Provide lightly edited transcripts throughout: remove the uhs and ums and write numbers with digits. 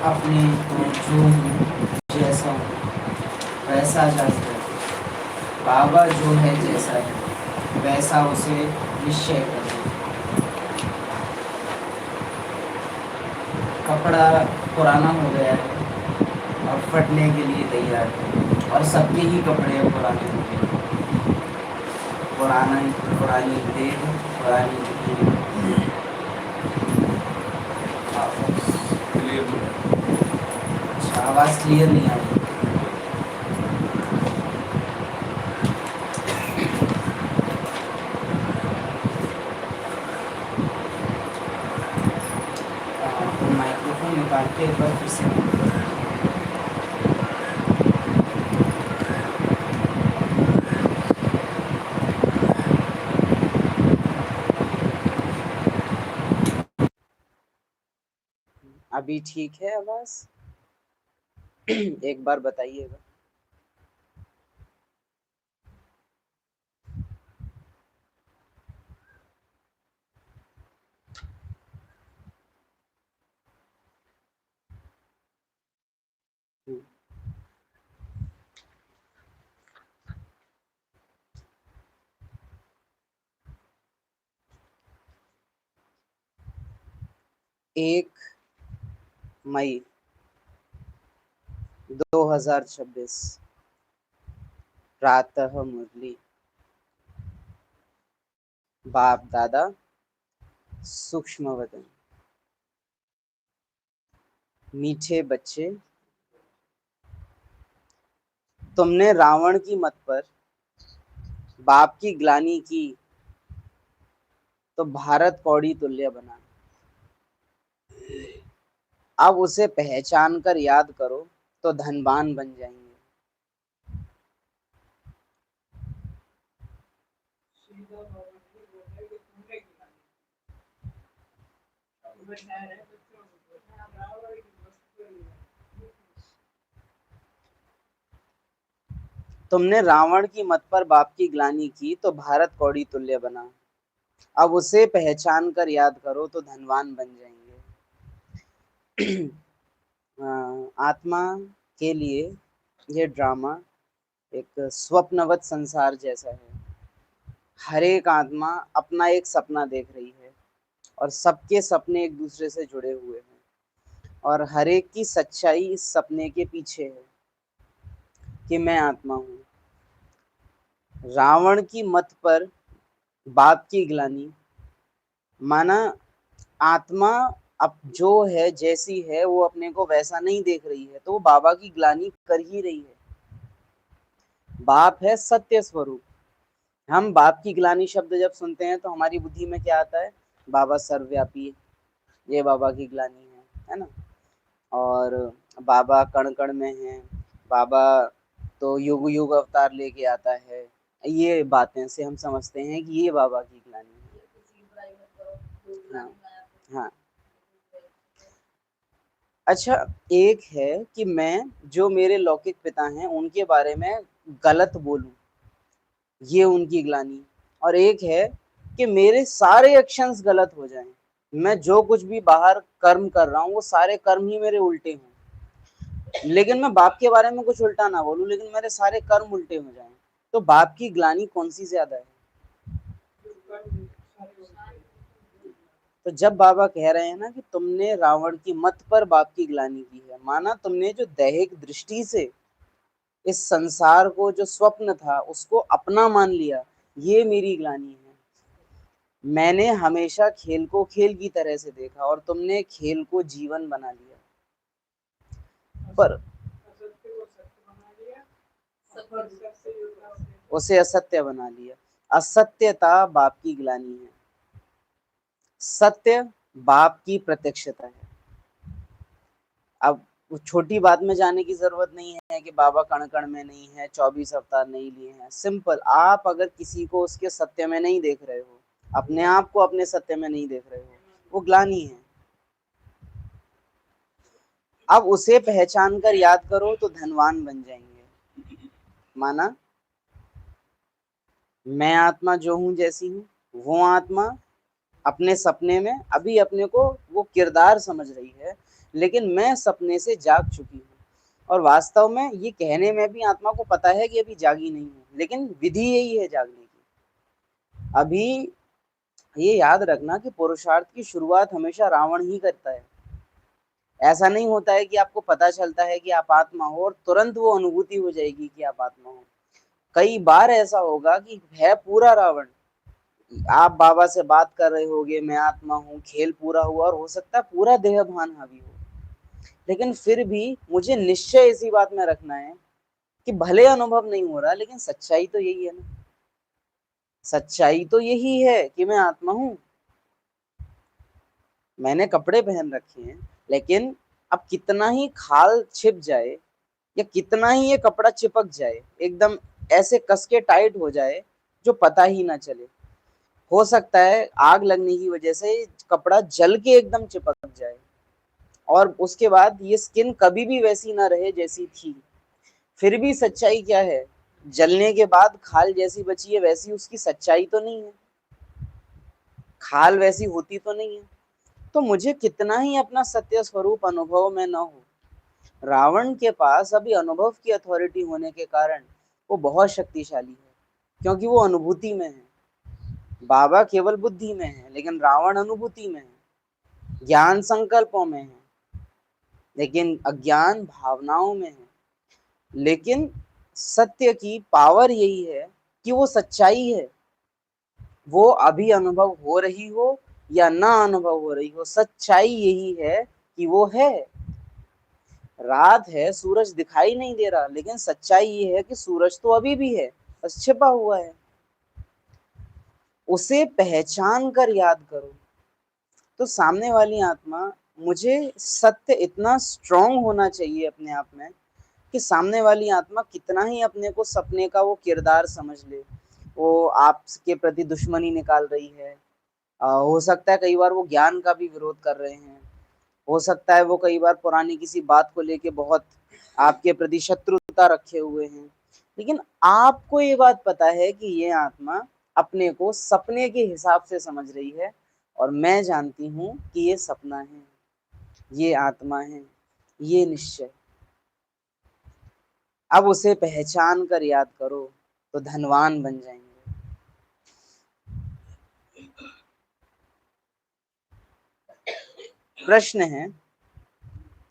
अपने तो जो जैसा वैसा जाता है, बाबा जो है जैसा है वैसा उसे निश्चय कर। कपड़ा पुराना हो गया है और फटने के लिए तैयार है, और सबके ही कपड़े पुराने हो गए। पुरानी देह, पुरानी आवाज़ क्लियर नहीं आ रही। माइक्रोफोन निकाल के एक बार फिर से अभी ठीक है आवाज? एक बार बताइएगा। एक मई 2026 प्रातः मुरली। बाप दादा सूक्ष्म वदन। मीठे बच्चे, तुमने रावण की मत पर बाप की ग्लानि की तो भारत कौड़ी तुल्य बना। अब उसे पहचान कर याद करो तो धनवान बन जाएंगे। तुमने रावण की मत पर बाप की ग्लानि की तो भारत कौड़ी तुल्य बना। अब उसे पहचान कर याद करो तो धनवान बन जाएंगे। आत्मा के लिए ये ड्रामा एक स्वप्नवत संसार जैसा है। हर एक आत्मा अपना एक सपना देख रही है और सबके सपने एक दूसरे से जुड़े हुए हैं और हर एक की सच्चाई इस सपने के पीछे है कि मैं आत्मा हूँ। रावण की मत पर बाप की ग्लानि माना आत्मा अब जो है जैसी है वो अपने को वैसा नहीं देख रही है तो वो बाबा की ग्लानि कर ही रही है। बाप है सत्य स्वरूप। हम बाप की ग्लानि शब्द जब सुनते हैं तो हमारी बुद्धि में क्या आता है? बाबा सर्वव्यापी, ये बाबा की ग्लानि है ना। और बाबा कण कण में है, बाबा तो युग युग अवतार लेके आता है। ये बातें से हम समझते हैं कि ये बाबा की ग्लानि है। हाँ हाँ। अच्छा, एक है कि मैं जो मेरे लौकिक पिता हैं उनके बारे में गलत बोलूं, ये उनकी ग्लानि। और एक है कि मेरे सारे एक्शंस गलत हो जाएं, मैं जो कुछ भी बाहर कर्म कर रहा हूँ वो सारे कर्म ही मेरे उल्टे हों, लेकिन मैं बाप के बारे में कुछ उल्टा ना बोलूं लेकिन मेरे सारे कर्म उल्टे हो जाएं। तो बाप की ग्लानि कौन सी ज्यादा है? तो जब बाबा कह रहे हैं ना कि तुमने रावण की मत पर बाप की ग्लानि की है, माना तुमने जो दैहिक दृष्टि से इस संसार को जो स्वप्न था उसको अपना मान लिया, ये मेरी ग्लानि है। मैंने हमेशा खेल को खेल की तरह से देखा और तुमने खेल को जीवन बना लिया। पर उसे असत्य बना लिया। असत्यता बाप की ग्लानि है, सत्य बाप की प्रत्यक्षता है। अब छोटी बात में जाने की जरूरत नहीं है कि बाबा कण कण में नहीं है, 24 अवतार नहीं लिए हैं। सिंपल, आप अगर किसी को उसके सत्य में नहीं देख रहे हो, अपने आप को अपने सत्य में नहीं देख रहे हो, वो ग्लानि है। अब उसे पहचान कर याद करो तो धनवान बन जाएंगे। माना मैं आत्मा जो हूं जैसी हूं, वो आत्मा अपने सपने में अभी अपने को वो किरदार समझ रही है, लेकिन मैं सपने से जाग चुकी हूँ। और वास्तव में ये कहने में भी आत्मा को पता है कि अभी जागी नहीं हूँ, लेकिन विधि यही है जागने की। अभी ये याद रखना कि पुरुषार्थ की शुरुआत हमेशा रावण ही करता है। ऐसा नहीं होता है कि आपको पता चलता है कि आप आत्मा हो और तुरंत वो अनुभूति हो जाएगी कि आप आत्मा हो। कई बार ऐसा होगा कि है पूरा रावण, आप बाबा से बात कर रहे होगे मैं आत्मा हूँ, खेल पूरा हुआ और हो सकता है पूरा देह भान हावी हो, लेकिन फिर भी मुझे निश्चय इसी बात में रखना है कि भले अनुभव नहीं हो रहा लेकिन सच्चाई तो यही है ना। सच्चाई तो यही है कि मैं आत्मा हूँ। मैंने कपड़े पहन रखे हैं, लेकिन अब कितना ही खाल छिप जाए या कितना ही ये कपड़ा चिपक जाए, एकदम ऐसे कस के टाइट हो जाए जो पता ही ना चले, हो सकता है आग लगने की वजह से कपड़ा जल के एकदम चिपक जाए, और उसके बाद ये स्किन कभी भी वैसी ना रहे जैसी थी। फिर भी सच्चाई क्या है? जलने के बाद खाल जैसी बची है, वैसी उसकी सच्चाई तो नहीं है, खाल वैसी होती तो नहीं है। तो मुझे कितना ही अपना सत्य स्वरूप अनुभव में न हो, रावण के पास अभी अनुभव की अथॉरिटी होने के कारण वो बहुत शक्तिशाली है, क्योंकि वो अनुभूति में है। बाबा केवल बुद्धि में है, लेकिन रावण अनुभूति में है, ज्ञान संकल्पों में है, लेकिन अज्ञान भावनाओं में है। लेकिन सत्य की पावर यही है कि वो सच्चाई है, वो अभी अनुभव हो रही हो या ना अनुभव हो रही हो, सच्चाई यही है कि वो है। रात है, सूरज दिखाई नहीं दे रहा, लेकिन सच्चाई ये है कि सूरज तो अभी भी है, बस छिपा हुआ है। उसे पहचान कर याद करो। तो सामने वाली आत्मा, मुझे सत्य इतना स्ट्रांग होना चाहिए अपने आप में कि सामने वाली आत्मा कितना ही अपने को सपने का वो किरदार समझ ले, वो आपके प्रति दुश्मनी निकाल रही है, हो सकता है कई बार वो ज्ञान का भी विरोध कर रहे हैं, हो सकता है वो कई बार पुरानी किसी बात को लेके बहुत आपके प्रति शत्रुता रखे हुए हैं, लेकिन आपको ये बात पता है कि ये आत्मा अपने को सपने के हिसाब से समझ रही है, और मैं जानती हूँ कि ये सपना है, ये आत्मा है, ये निश्चय। अब उसे पहचान कर याद करो तो धनवान बन जाएंगे। प्रश्न है,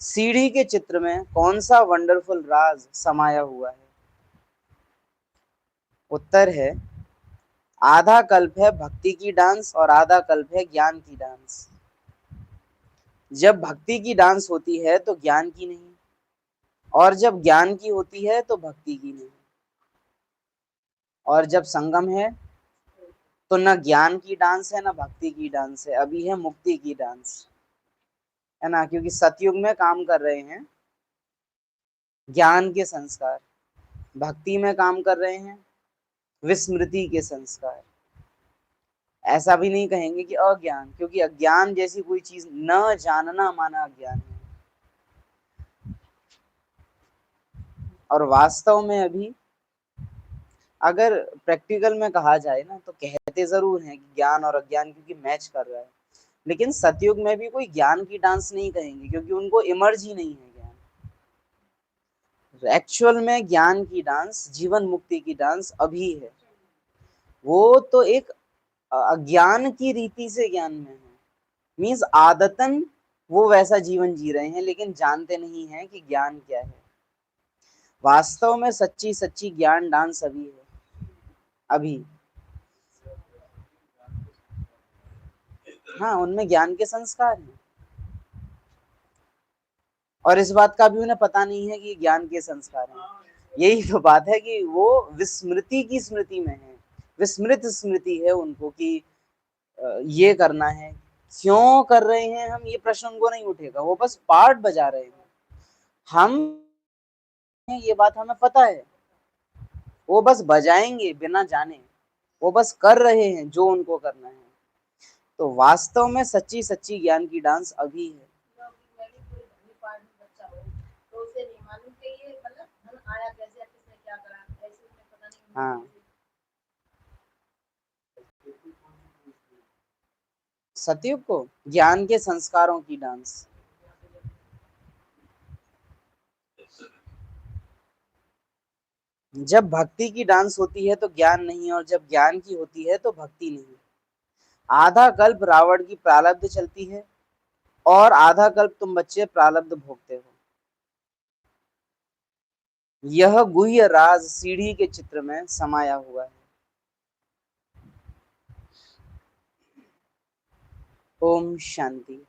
सीढ़ी के चित्र में कौन सा वंडरफुल राज समाया हुआ है? उत्तर है, आधा कल्प है भक्ति की डांस और आधा कल्प है ज्ञान की डांस। जब भक्ति की डांस होती है तो ज्ञान की नहीं, और जब ज्ञान की होती है तो भक्ति की नहीं, और जब संगम है तो न ज्ञान की डांस है न भक्ति की डांस है, अभी है मुक्ति की डांस, है ना? क्योंकि सतयुग में काम कर रहे हैं ज्ञान के संस्कार, भक्ति में काम कर रहे हैं विस्मृति के संस्कार। ऐसा भी नहीं कहेंगे कि अज्ञान, क्योंकि अज्ञान जैसी कोई चीज न जानना माना अज्ञान है। और वास्तव में अभी अगर प्रैक्टिकल में कहा जाए ना, तो कहते जरूर हैं कि ज्ञान और अज्ञान क्योंकि मैच कर रहा है, लेकिन सतयुग में भी कोई ज्ञान की डांस नहीं कहेंगे, क्योंकि उनको इमर्ज ही नहीं है ज्ञान। एक्चुअल में ज्ञान की डांस, जीवन मुक्ति की डांस अभी है। वो तो एक अज्ञान की रीति से ज्ञान में है, मीन्स आदतन वो वैसा जीवन जी रहे हैं, लेकिन जानते नहीं हैं कि ज्ञान क्या है। वास्तव में सच्ची सच्ची ज्ञान डांस अभी है, अभी। हाँ, उनमें ज्ञान के संस्कार हैं, और इस बात का भी उन्हें पता नहीं है कि ज्ञान के संस्कार हैं। यही तो बात है कि वो विस्मृति की स्मृति में है, विस्मृत स्मृति है उनको कि ये करना है, क्यों कर रहे हैं हम, ये प्रश्न उनको नहीं उठेगा, वो बस पार्ट बजा रहे हैं। हम, ये बात हमें पता है, वो बस बजाएंगे बिना जाने, वो बस कर रहे हैं जो उनको करना है। तो वास्तव में सच्ची सच्ची ज्ञान की डांस अभी है। हाँ, सतयुग को ज्ञान के संस्कारों की डांस। जब भक्ति की डांस होती है तो ज्ञान नहीं, और जब ज्ञान की होती है तो भक्ति नहीं। आधा कल्प रावण की प्रारब्ध चलती है, और आधा कल्प तुम बच्चे प्रारब्ध भोगते हो। यह गुह्य राज सीढ़ी के चित्र में समाया हुआ है। ओम शांति।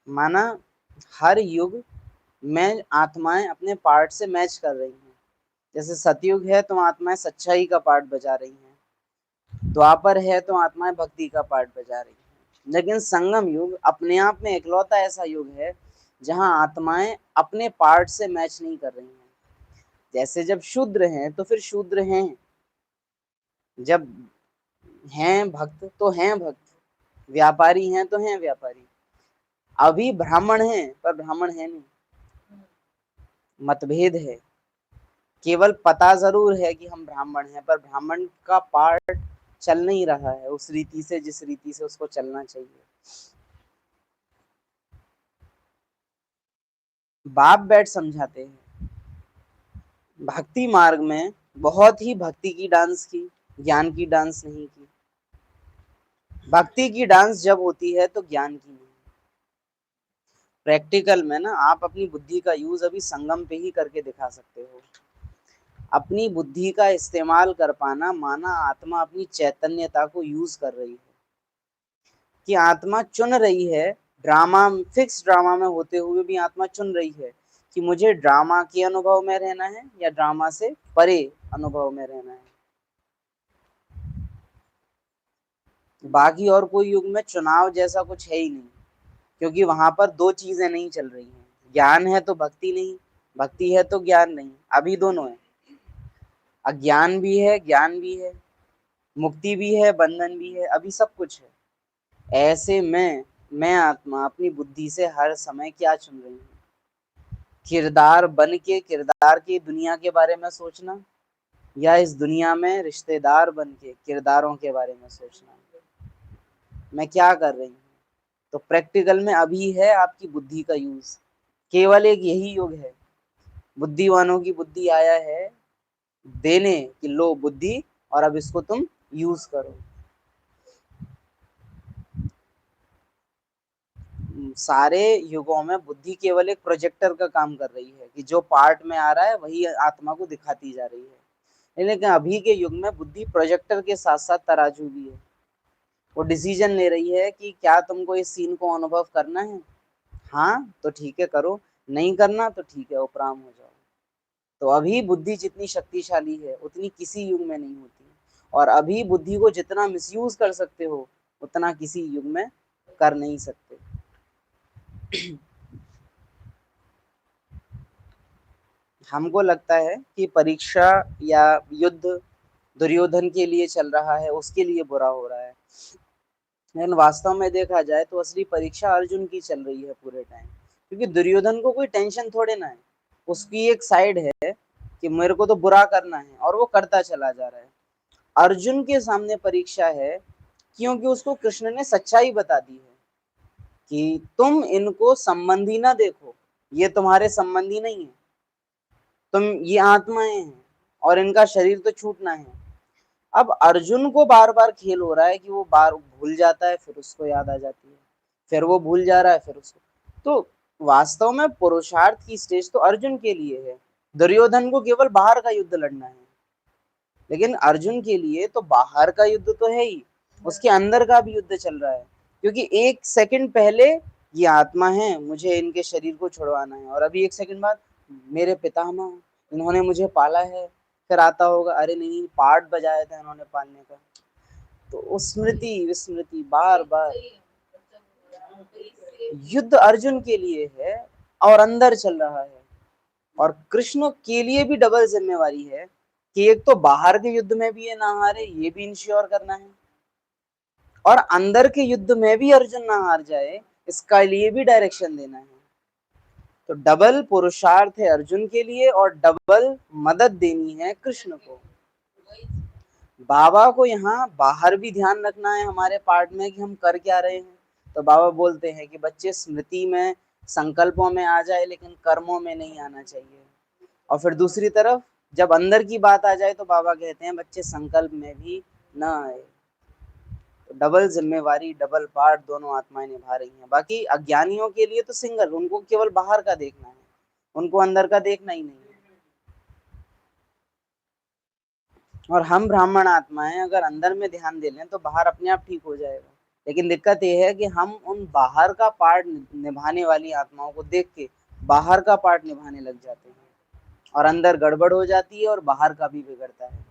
माना हर युग में आत्माएं अपने पार्ट से मैच कर रही हैं। जैसे सतयुग है तो आत्माएं सच्चाई का पार्ट बजा रही हैं, द्वापर है तो आत्माएं भक्ति का पार्ट बजा रही हैं, लेकिन संगम युग अपने आप में इकलौता ऐसा युग है जहां आत्माएं अपने पार्ट से मैच नहीं कर रही हैं। जैसे जब शूद्र हैं तो फिर शूद्र हैं, जब हैं भक्त तो हैं भक्त, व्यापारी हैं तो हैं व्यापारी। अभी ब्राह्मण है पर ब्राह्मण है नहीं, मतभेद है। केवल पता जरूर है कि हम ब्राह्मण हैं, पर ब्राह्मण का पार्ट चल नहीं रहा है उस रीति से जिस रीति से उसको चलना चाहिए। बाप बैठ समझाते हैं, भक्ति मार्ग में बहुत ही भक्ति की डांस की, ज्ञान की डांस नहीं की। भक्ति की डांस जब होती है तो ज्ञान की नहीं। प्रैक्टिकल में ना आप अपनी बुद्धि का यूज अभी संगम पे ही करके दिखा सकते हो। अपनी बुद्धि का इस्तेमाल कर पाना, माना आत्मा अपनी चैतन्यता को यूज कर रही है, कि आत्मा चुन रही है, ड्रामा, फिक्स ड्रामा में होते हुए भी आत्मा चुन रही है कि मुझे ड्रामा के अनुभव में रहना है या ड्रामा से परे अनुभव में रहना है। बाकी और कोई युग में चुनाव जैसा कुछ है ही नहीं, क्योंकि वहां पर दो चीजें नहीं चल रही हैं, ज्ञान है तो भक्ति नहीं, भक्ति है तो ज्ञान नहीं, अभी दोनों है। अज्ञान भी है, ज्ञान भी है, मुक्ति भी है, बंधन भी है, अभी सब कुछ है। ऐसे में मैं आत्मा अपनी बुद्धि से हर समय क्या चुन रही हूँ? किरदार बन के किरदार की दुनिया के बारे में सोचना, या इस दुनिया में रिश्तेदार बन के किरदारों के बारे में सोचना। मैं क्या कर रही हूँ? तो प्रैक्टिकल में अभी है आपकी बुद्धि का यूज। केवल एक यही युग है, बुद्धिवानों की बुद्धि आया है देने कि लो बुद्धि, और अब इसको तुम यूज करो। सारे युगों में बुद्धि केवल एक प्रोजेक्टर का काम कर रही है, कि जो पार्ट में आ रहा है वही आत्मा को दिखाती जा रही है। लेकिन अभी के युग में बुद्धि प्रोजेक्टर के साथ साथ तराजू भी है। वो डिसीजन ले रही है कि क्या तुमको इस सीन को अनुभव करना है, हाँ तो ठीक है करो, नहीं करना तो ठीक है उपराम हो जाओ। तो अभी बुद्धि जितनी शक्तिशाली है उतनी किसी युग में नहीं होती, और अभी बुद्धि को जितना मिसयूज कर सकते हो उतना किसी युग में कर नहीं सकते। हमको लगता है कि परीक्षा या युद्ध दुर्योधन के लिए चल रहा है, उसके लिए बुरा हो रहा है, लेकिन वास्तव में देखा जाए तो असली परीक्षा अर्जुन की चल रही है पूरे टाइम। क्योंकि दुर्योधन को कोई टेंशन थोड़े ना है, उसकी एक साइड है कि मेरे को तो बुरा करना है और वो करता चला जा रहा है। अर्जुन के सामने परीक्षा है क्योंकि उसको कृष्ण ने सच्चाई बता दी है कि तुम इनको संबंधी ना देखो, ये तुम्हारे संबंधी नहीं है, तुम ये आत्माएं हैं और इनका शरीर तो छूटना है। अब अर्जुन को बार बार खेल हो रहा है कि वो बार भूल जाता है, फिर उसको याद आ जाती है, फिर वो भूल जा रहा है, फिर उसको। तो वास्तव में पुरुषार्थ की स्टेज तो अर्जुन के लिए है। दुर्योधन को केवल बाहर का युद्ध लड़ना है, लेकिन अर्जुन के लिए तो बाहर का युद्ध तो है ही, उसके अंदर का भी युद्ध चल रहा है। क्योंकि एक सेकंड पहले ये आत्मा है, मुझे इनके शरीर को छुड़वाना है, और अभी एक सेकंड बाद मेरे पितामह, इन्होंने मुझे पाला है। फिर आता होगा अरे नहीं, पार्ट बजाया था इन्होंने पालने का। तो स्मृति विस्मृति बार बार, युद्ध अर्जुन के लिए है और अंदर चल रहा है। और कृष्ण के लिए भी डबल जिम्मेवारी है कि एक तो बाहर के युद्ध में भी ये ना हारे, ये भी इंश्योर करना है, और अंदर के युद्ध में भी अर्जुन ना हार जाए, इसका लिए भी डायरेक्शन देना है। तो डबल पुरुषार्थ है अर्जुन के लिए और डबल मदद देनी है कृष्ण को। बाबा को यहाँ बाहर भी ध्यान रखना है हमारे पार्ट में कि हम कर क्या रहे हैं। तो बाबा बोलते हैं कि बच्चे स्मृति में संकल्पों में आ जाए लेकिन कर्मों में नहीं आना चाहिए। और फिर दूसरी तरफ जब अंदर की बात आ जाए तो बाबा कहते हैं बच्चे संकल्प में भी ना आए। तो डबल जिम्मेवारी, डबल पार्ट दोनों आत्माएं निभा रही हैं। बाकी अज्ञानियों के लिए तो सिंगल, उनको केवल बाहर का देखना है, उनको अंदर का देखना ही नहीं है। और हम ब्राह्मण आत्माएं अगर अंदर में ध्यान दे लें तो बाहर अपने आप ठीक हो जाएगा। लेकिन दिक्कत यह है कि हम उन बाहर का पार्ट निभाने वाली आत्माओं को देख के बाहर का पार्ट निभाने लग जाते हैं, और अंदर गड़बड़ हो जाती है और बाहर का भी बिगड़ता है।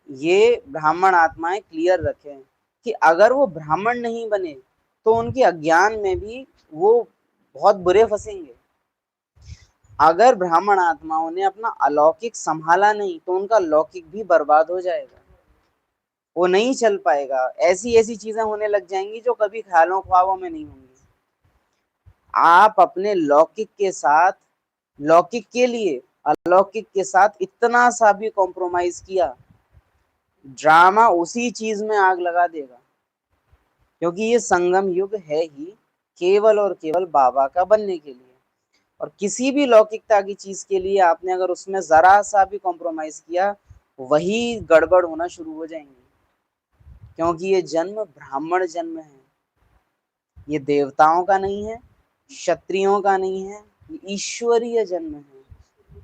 ये ब्राह्मण आत्माएं क्लियर रखें कि अगर वो ब्राह्मण नहीं बने तो उनके अज्ञान में भी वो बहुत बुरे फंसेंगे। अगर ब्राह्मण आत्माओं ने अपना अलौकिक संभाला नहीं तो उनका लौकिक भी बर्बाद हो जाएगा, वो नहीं चल पाएगा। ऐसी ऐसी चीजें होने लग जाएंगी जो कभी ख्यालों ख्वाबों में नहीं होंगी। आप अपने लौकिक के साथ, लौकिक के लिए अलौकिक के साथ इतना सा भी कॉम्प्रोमाइज किया, ड्रामा उसी चीज में आग लगा देगा। क्योंकि ये संगम युग है ही केवल और केवल बाबा का बनने के लिए। और किसी भी लौकिकता की चीज के लिए आपने अगर उसमें जरा सा भी कॉम्प्रोमाइज किया, वही गड़बड़ होना शुरू हो जाएंगी। क्योंकि ये जन्म ब्राह्मण जन्म है, ये देवताओं का नहीं है, क्षत्रियों का नहीं है, ये ईश्वरीय जन्म है।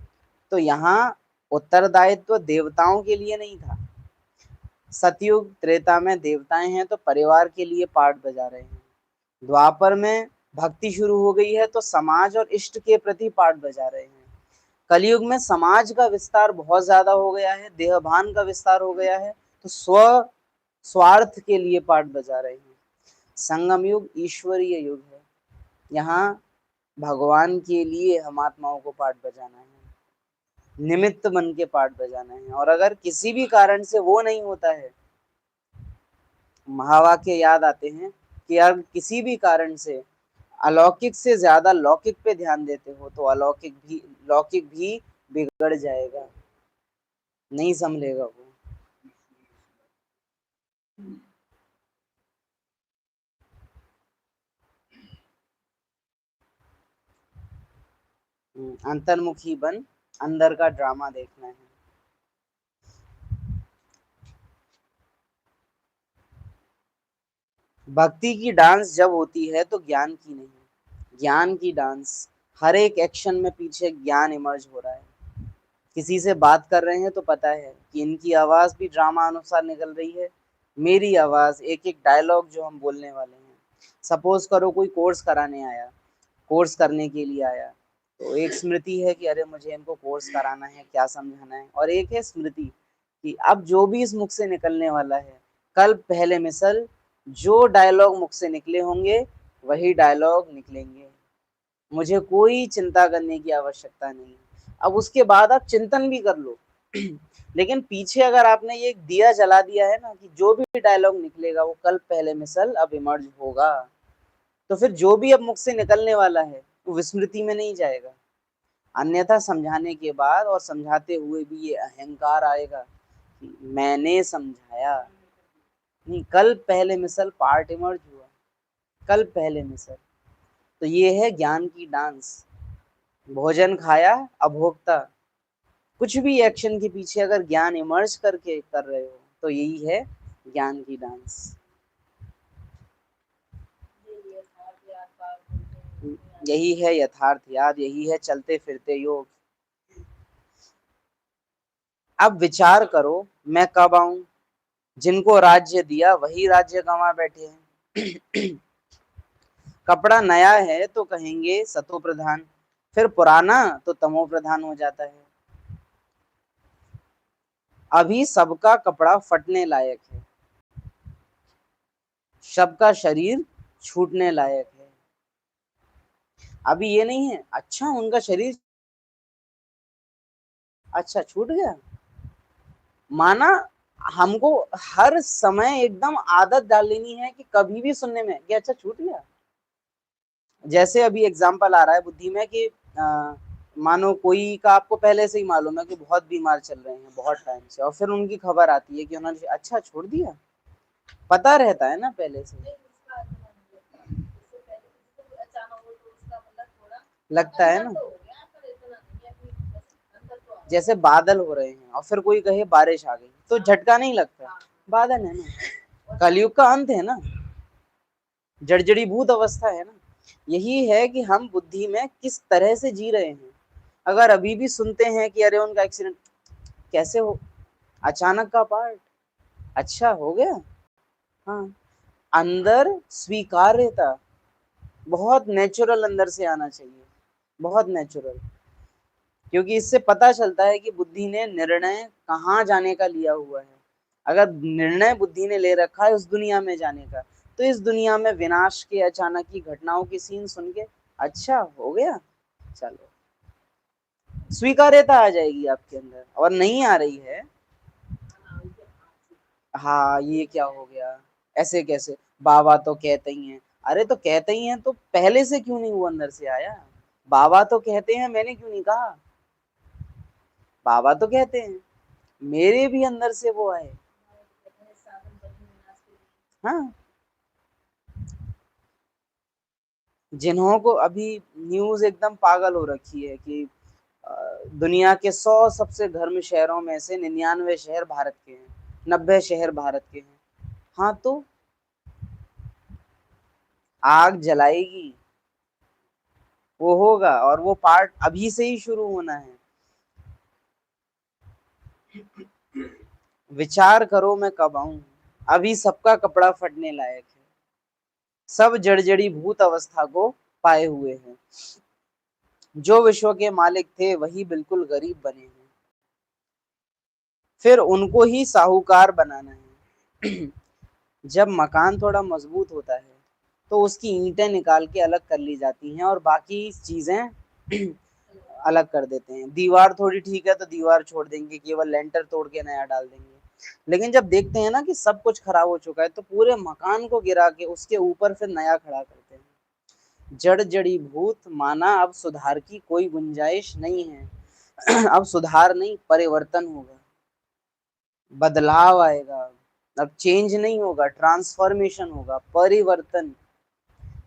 तो यहाँ उत्तरदायित्व देवताओं के लिए नहीं था। सतयुग त्रेता में देवताएं हैं तो परिवार के लिए पाठ बजा रहे हैं, द्वापर में भक्ति शुरू हो गई है तो समाज और इष्ट के प्रति पाठ बजा रहे हैं, कलयुग में समाज का विस्तार बहुत ज्यादा हो गया है, देहभान का विस्तार हो गया है तो स्वार्थ के लिए पाठ बजा रहे हैं। संगम युग ईश्वरीय युग है, यहाँ भगवान के लिए हम आत्माओं को पाठ बजाना है, निमित्त बन के पाठ बजाना है। और अगर किसी भी कारण से वो नहीं होता है, महावाक्य याद आते हैं कि यार किसी भी कारण से अलौकिक से ज्यादा लौकिक पे ध्यान देते हो तो लौकिक भी बिगड़ जाएगा, नहीं संभलेगा वो। अंतर्मुखी बन, अंदर का ड्रामा देखना है। भक्ति की डांस जब होती है तो ज्ञान की नहीं, ज्ञान की डांस। हर एक एक्शन में पीछे ज्ञान इमर्ज हो रहा है। किसी से बात कर रहे हैं तो पता है कि इनकी आवाज भी ड्रामा अनुसार निकल रही है, मेरी आवाज, एक एक डायलॉग जो हम बोलने वाले हैं। सपोज करो कोई कोर्स कराने आया, कोर्स करने के लिए आया, तो एक स्मृति है कि अरे मुझे इनको कोर्स कराना है, क्या समझाना है, और एक है स्मृति कि अब जो भी इस मुख से निकलने वाला है, कल पहले मिसल जो डायलॉग मुख से निकले होंगे वही डायलॉग निकलेंगे, मुझे कोई चिंता करने की आवश्यकता नहीं। अब उसके बाद आप चिंतन भी कर लो लेकिन पीछे अगर आपने ये दिया जला दिया है ना कि जो भी डायलॉग निकलेगा वो कल पहले मिसल अब इमर्ज होगा, तो फिर जो भी अब मुख से निकलने वाला है वो विस्मृति में नहीं जाएगा। अन्यथा समझाने के बाद और समझाते हुए भी ये अहंकार आएगा कि मैंने समझाया नहीं, कल पहले मिसल पार्ट इमर्ज हुआ, कल पहले मिसल। तो ये है ज्ञान की डांस। भोजन खाया अभोक्ता, कुछ भी एक्शन के पीछे अगर ज्ञान इमर्ज करके कर रहे हो तो यही है ज्ञान की डांस। यही है यथार्थ याद, यही है चलते फिरते योग। अब विचार करो मैं कब आऊं, जिनको राज्य दिया वही राज्य गंवा बैठे हैं कपड़ा नया है तो कहेंगे सतो प्रधान, फिर पुराना तो तमो प्रधान हो जाता है। अभी सबका कपड़ा फटने लायक है, सबका शरीर छूटने लायक है। अभी ये नहीं है अच्छा उनका शरीर अच्छा छूट गया, माना हमको हर समय एकदम आदत डाल लेनी है कि कभी भी सुनने में कि अच्छा छूट गया। जैसे अभी एग्जांपल आ रहा है बुद्धि में कि मानो कोई का आपको पहले से ही मालूम है कि बहुत बीमार चल रहे हैं बहुत टाइम से, और फिर उनकी खबर आती है कि उन्होंने अच्छा छोड़ दिया, पता रहता है ना पहले से, लगता है ना जैसे बादल हो रहे हैं और फिर कोई कहे बारिश आ गई तो झटका नहीं लगता, बादल है ना, कलयुग का अंत है ना, जड़जड़ी भूत अवस्था है ना। यही है कि हम बुद्धि में किस तरह से जी रहे हैं। अगर अभी भी सुनते हैं कि अरे उनका एक्सीडेंट कैसे हो, अचानक का पार्ट, अच्छा हो गया, हाँ, अंदर स्वीकार्यता बहुत नेचुरल अंदर से आना चाहिए, बहुत नेचुरल। क्योंकि इससे पता चलता है कि बुद्धि ने निर्णय कहाँ जाने का लिया हुआ है। अगर निर्णय बुद्धि ने ले रखा है उस दुनिया में जाने का, तो इस दुनिया में विनाश के अचानक की घटनाओं की सीन सुन के अच्छा हो गया, चलो स्वीकार्यता आ जाएगी आपके अंदर। और नहीं आ रही है, हाँ ये क्या हो गया, ऐसे कैसे, बाबा तो कहते ही हैं अरे तो कहते ही हैं तो पहले से क्यों नहीं वो अंदर से आया? बाबा तो कहते हैं, मैंने क्यों नहीं कहा? बाबा तो कहते हैं मेरे भी अंदर से वो आए। हाँ, जिन्हों को अभी न्यूज एकदम पागल हो रखी है कि दुनिया के 100 सबसे गर्म शहरों में से 99 शहर भारत के हैं, 90 शहर भारत के हैं। हाँ तो आग जलाएगी, वो होगा, और वो पार्ट अभी से ही शुरू होना है। विचार करो मैं कब आऊं, अभी सबका कपड़ा फटने लायक है, सब जड़जड़ी भूत अवस्था को पाए हुए हैं। जो विश्व के मालिक थे वही बिल्कुल गरीब बने हैं, फिर उनको ही साहूकार बनाना है। जब मकान थोड़ा मजबूत होता है तो उसकी ईंटें निकाल के अलग कर ली जाती हैं और बाकी चीजें अलग कर देते हैं। दीवार थोड़ी ठीक है तो दीवार छोड़ देंगे, केवल लेंटर तोड़ के नया डाल देंगे। लेकिन जब देखते हैं ना कि सब कुछ खराब हो चुका है तो पूरे मकान को गिरा के उसके ऊपर फिर नया खड़ा करते हैं। जड़ जड़ी भूत माना अब सुधार की कोई गुंजाइश नहीं है। अब सुधार नहीं, परिवर्तन होगा, बदलाव आएगा। अब चेंज नहीं होगा, ट्रांसफॉर्मेशन होगा, परिवर्तन।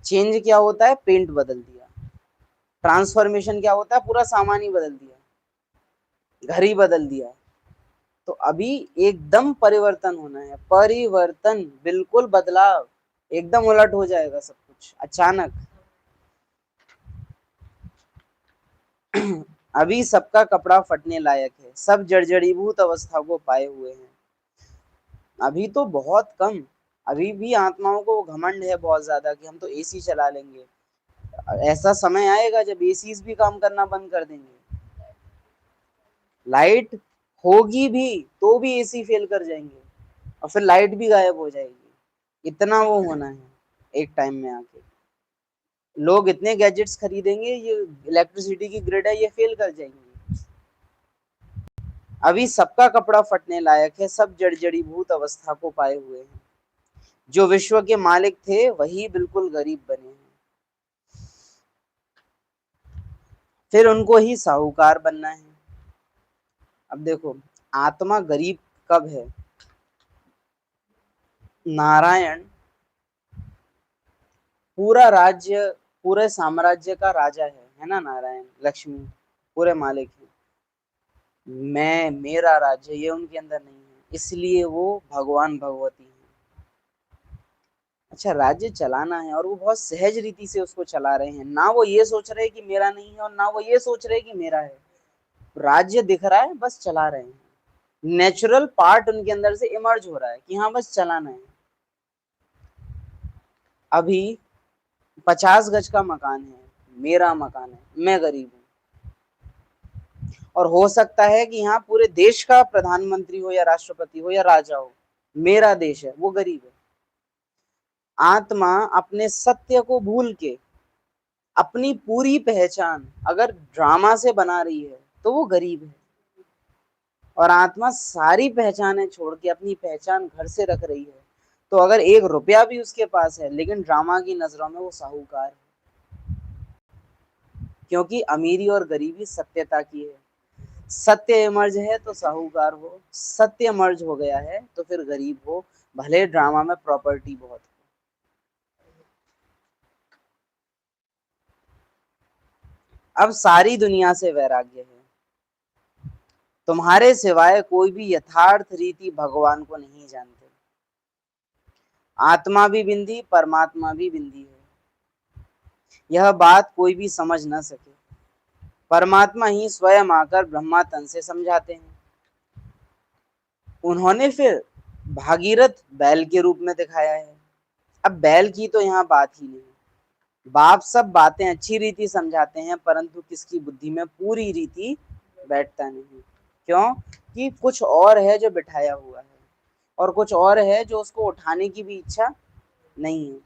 चेंज क्या होता है? पेंट बदल दिया। ट्रांसफॉर्मेशन क्या होता है? पूरा सामान ही बदल दिया, घर ही बदल दिया। तो अभी एकदम परिवर्तन होना है, परिवर्तन, बिल्कुल बदलाव, एकदम उलट हो जाएगा सब कुछ अचानक। अभी सबका कपड़ा फटने लायक है, सब जर्जरीभूत अवस्था को पाए हुए हैं। अभी तो बहुत कम, अभी भी आत्माओं को घमंड है बहुत ज्यादा कि हम तो एसी चला लेंगे। ऐसा समय आएगा जब एसीज भी काम करना बंद कर देंगे, लाइट होगी भी तो भी एसी फेल कर जाएंगे और फिर लाइट भी गायब हो जाएगी। इतना वो होना है एक टाइम में आके। लोग इतने गैजेट्स खरीदेंगे, ये इलेक्ट्रिसिटी की ग्रिड है ये फेल कर जाएंगी। अभी सबका कपड़ा फटने लायक है, सब जड़जड़ीभूत अवस्था को पाए हुए हैं। जो विश्व के मालिक थे वही बिल्कुल गरीब बने हैं, फिर उनको ही साहूकार बनना है। अब देखो, आत्मा गरीब कब है? नारायण पूरा राज्य, पूरे साम्राज्य का राजा है ना? नारायण लक्ष्मी पूरे मालिक है। मैं, मेरा राज्य, ये उनके अंदर नहीं है, इसलिए वो भगवान भगवती है। अच्छा, राज्य चलाना है और वो बहुत सहज रीति से उसको चला रहे हैं, ना वो ये सोच रहे कि मेरा नहीं है और ना वो ये सोच रहे कि मेरा है। राज्य दिख रहा है, बस चला रहे हैं। नेचुरल पार्ट उनके अंदर से इमर्ज हो रहा है कि हाँ बस चलाना है। अभी 50 गज का मकान है, मेरा मकान है, मैं गरीब हूँ, और हो सकता है कि यहाँ पूरे देश का प्रधानमंत्री हो या राष्ट्रपति हो या राजा हो, मेरा देश है, वो गरीब है। आत्मा अपने सत्य को भूल के अपनी पूरी पहचान अगर ड्रामा से बना रही है तो वो गरीब है। और आत्मा सारी पहचानें छोड़ के अपनी पहचान घर से रख रही है, तो अगर 1 रुपया भी उसके पास है लेकिन ड्रामा की नजरों में वो साहूकार है, क्योंकि अमीरी और गरीबी सत्यता की है। सत्य मर्ज है तो साहूकार हो, सत्य मर्ज हो गया है तो फिर गरीब हो, भले ड्रामा में प्रॉपर्टी बहुत हो। अब सारी दुनिया से वैराग्य है, तुम्हारे सिवाय कोई भी यथार्थ रीति भगवान को नहीं जानते। आत्मा भी बिंदी, परमात्मा भी बिंदी है, यह बात कोई भी समझ न सके। परमात्मा ही स्वयं आकर ब्रह्मा तन से समझाते हैं। उन्होंने फिर भागीरथ बैल के रूप में दिखाया है। अब बैल की तो यहाँ बात ही नहीं, बाप सब बातें अच्छी रीति समझाते हैं परंतु किसकी बुद्धि में पूरी रीति बैठता नहीं। क्यों? कि कुछ और है जो बिठाया हुआ है और कुछ और है जो उसको उठाने की भी इच्छा नहीं है।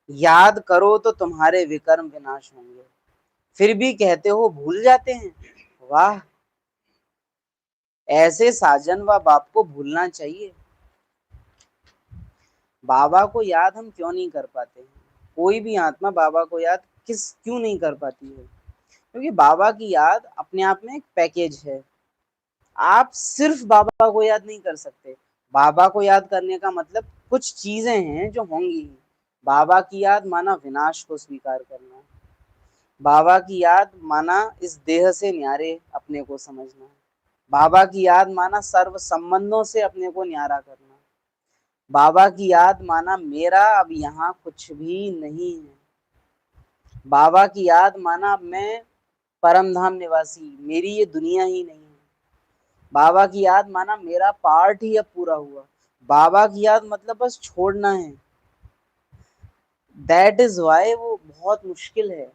याद करो तो तुम्हारे विकर्म विनाश होंगे, फिर भी कहते हो भूल जाते हैं। वाह, ऐसे साजन व बाप को भूलना चाहिए। बाबा को याद हम क्यों नहीं कर पाते हैं? कोई भी आत्मा बाबा को याद क्यों नहीं कर पाती है? क्योंकि बाबा की याद अपने आप में एक पैकेज है। आप सिर्फ बाबा को याद नहीं कर सकते। बाबा को याद करने का मतलब कुछ चीजें हैं जो होंगी ही। बाबा की याद माना विनाश को स्वीकार करना, बाबा की याद माना इस देह से न्यारे अपने को समझना, बाबा की याद माना सर्व संबंधों से अपने को न्यारा करना, बाबा की याद माना मेरा अब यहाँ कुछ भी नहीं है, बाबा की याद माना मैं परम धाम निवासी, मेरी ये दुनिया ही नहीं है, बाबा की याद माना मेरा पार्ट ही अब पूरा हुआ। बाबा की याद मतलब बस छोड़ना है। दैट इज वाई वो बहुत मुश्किल है।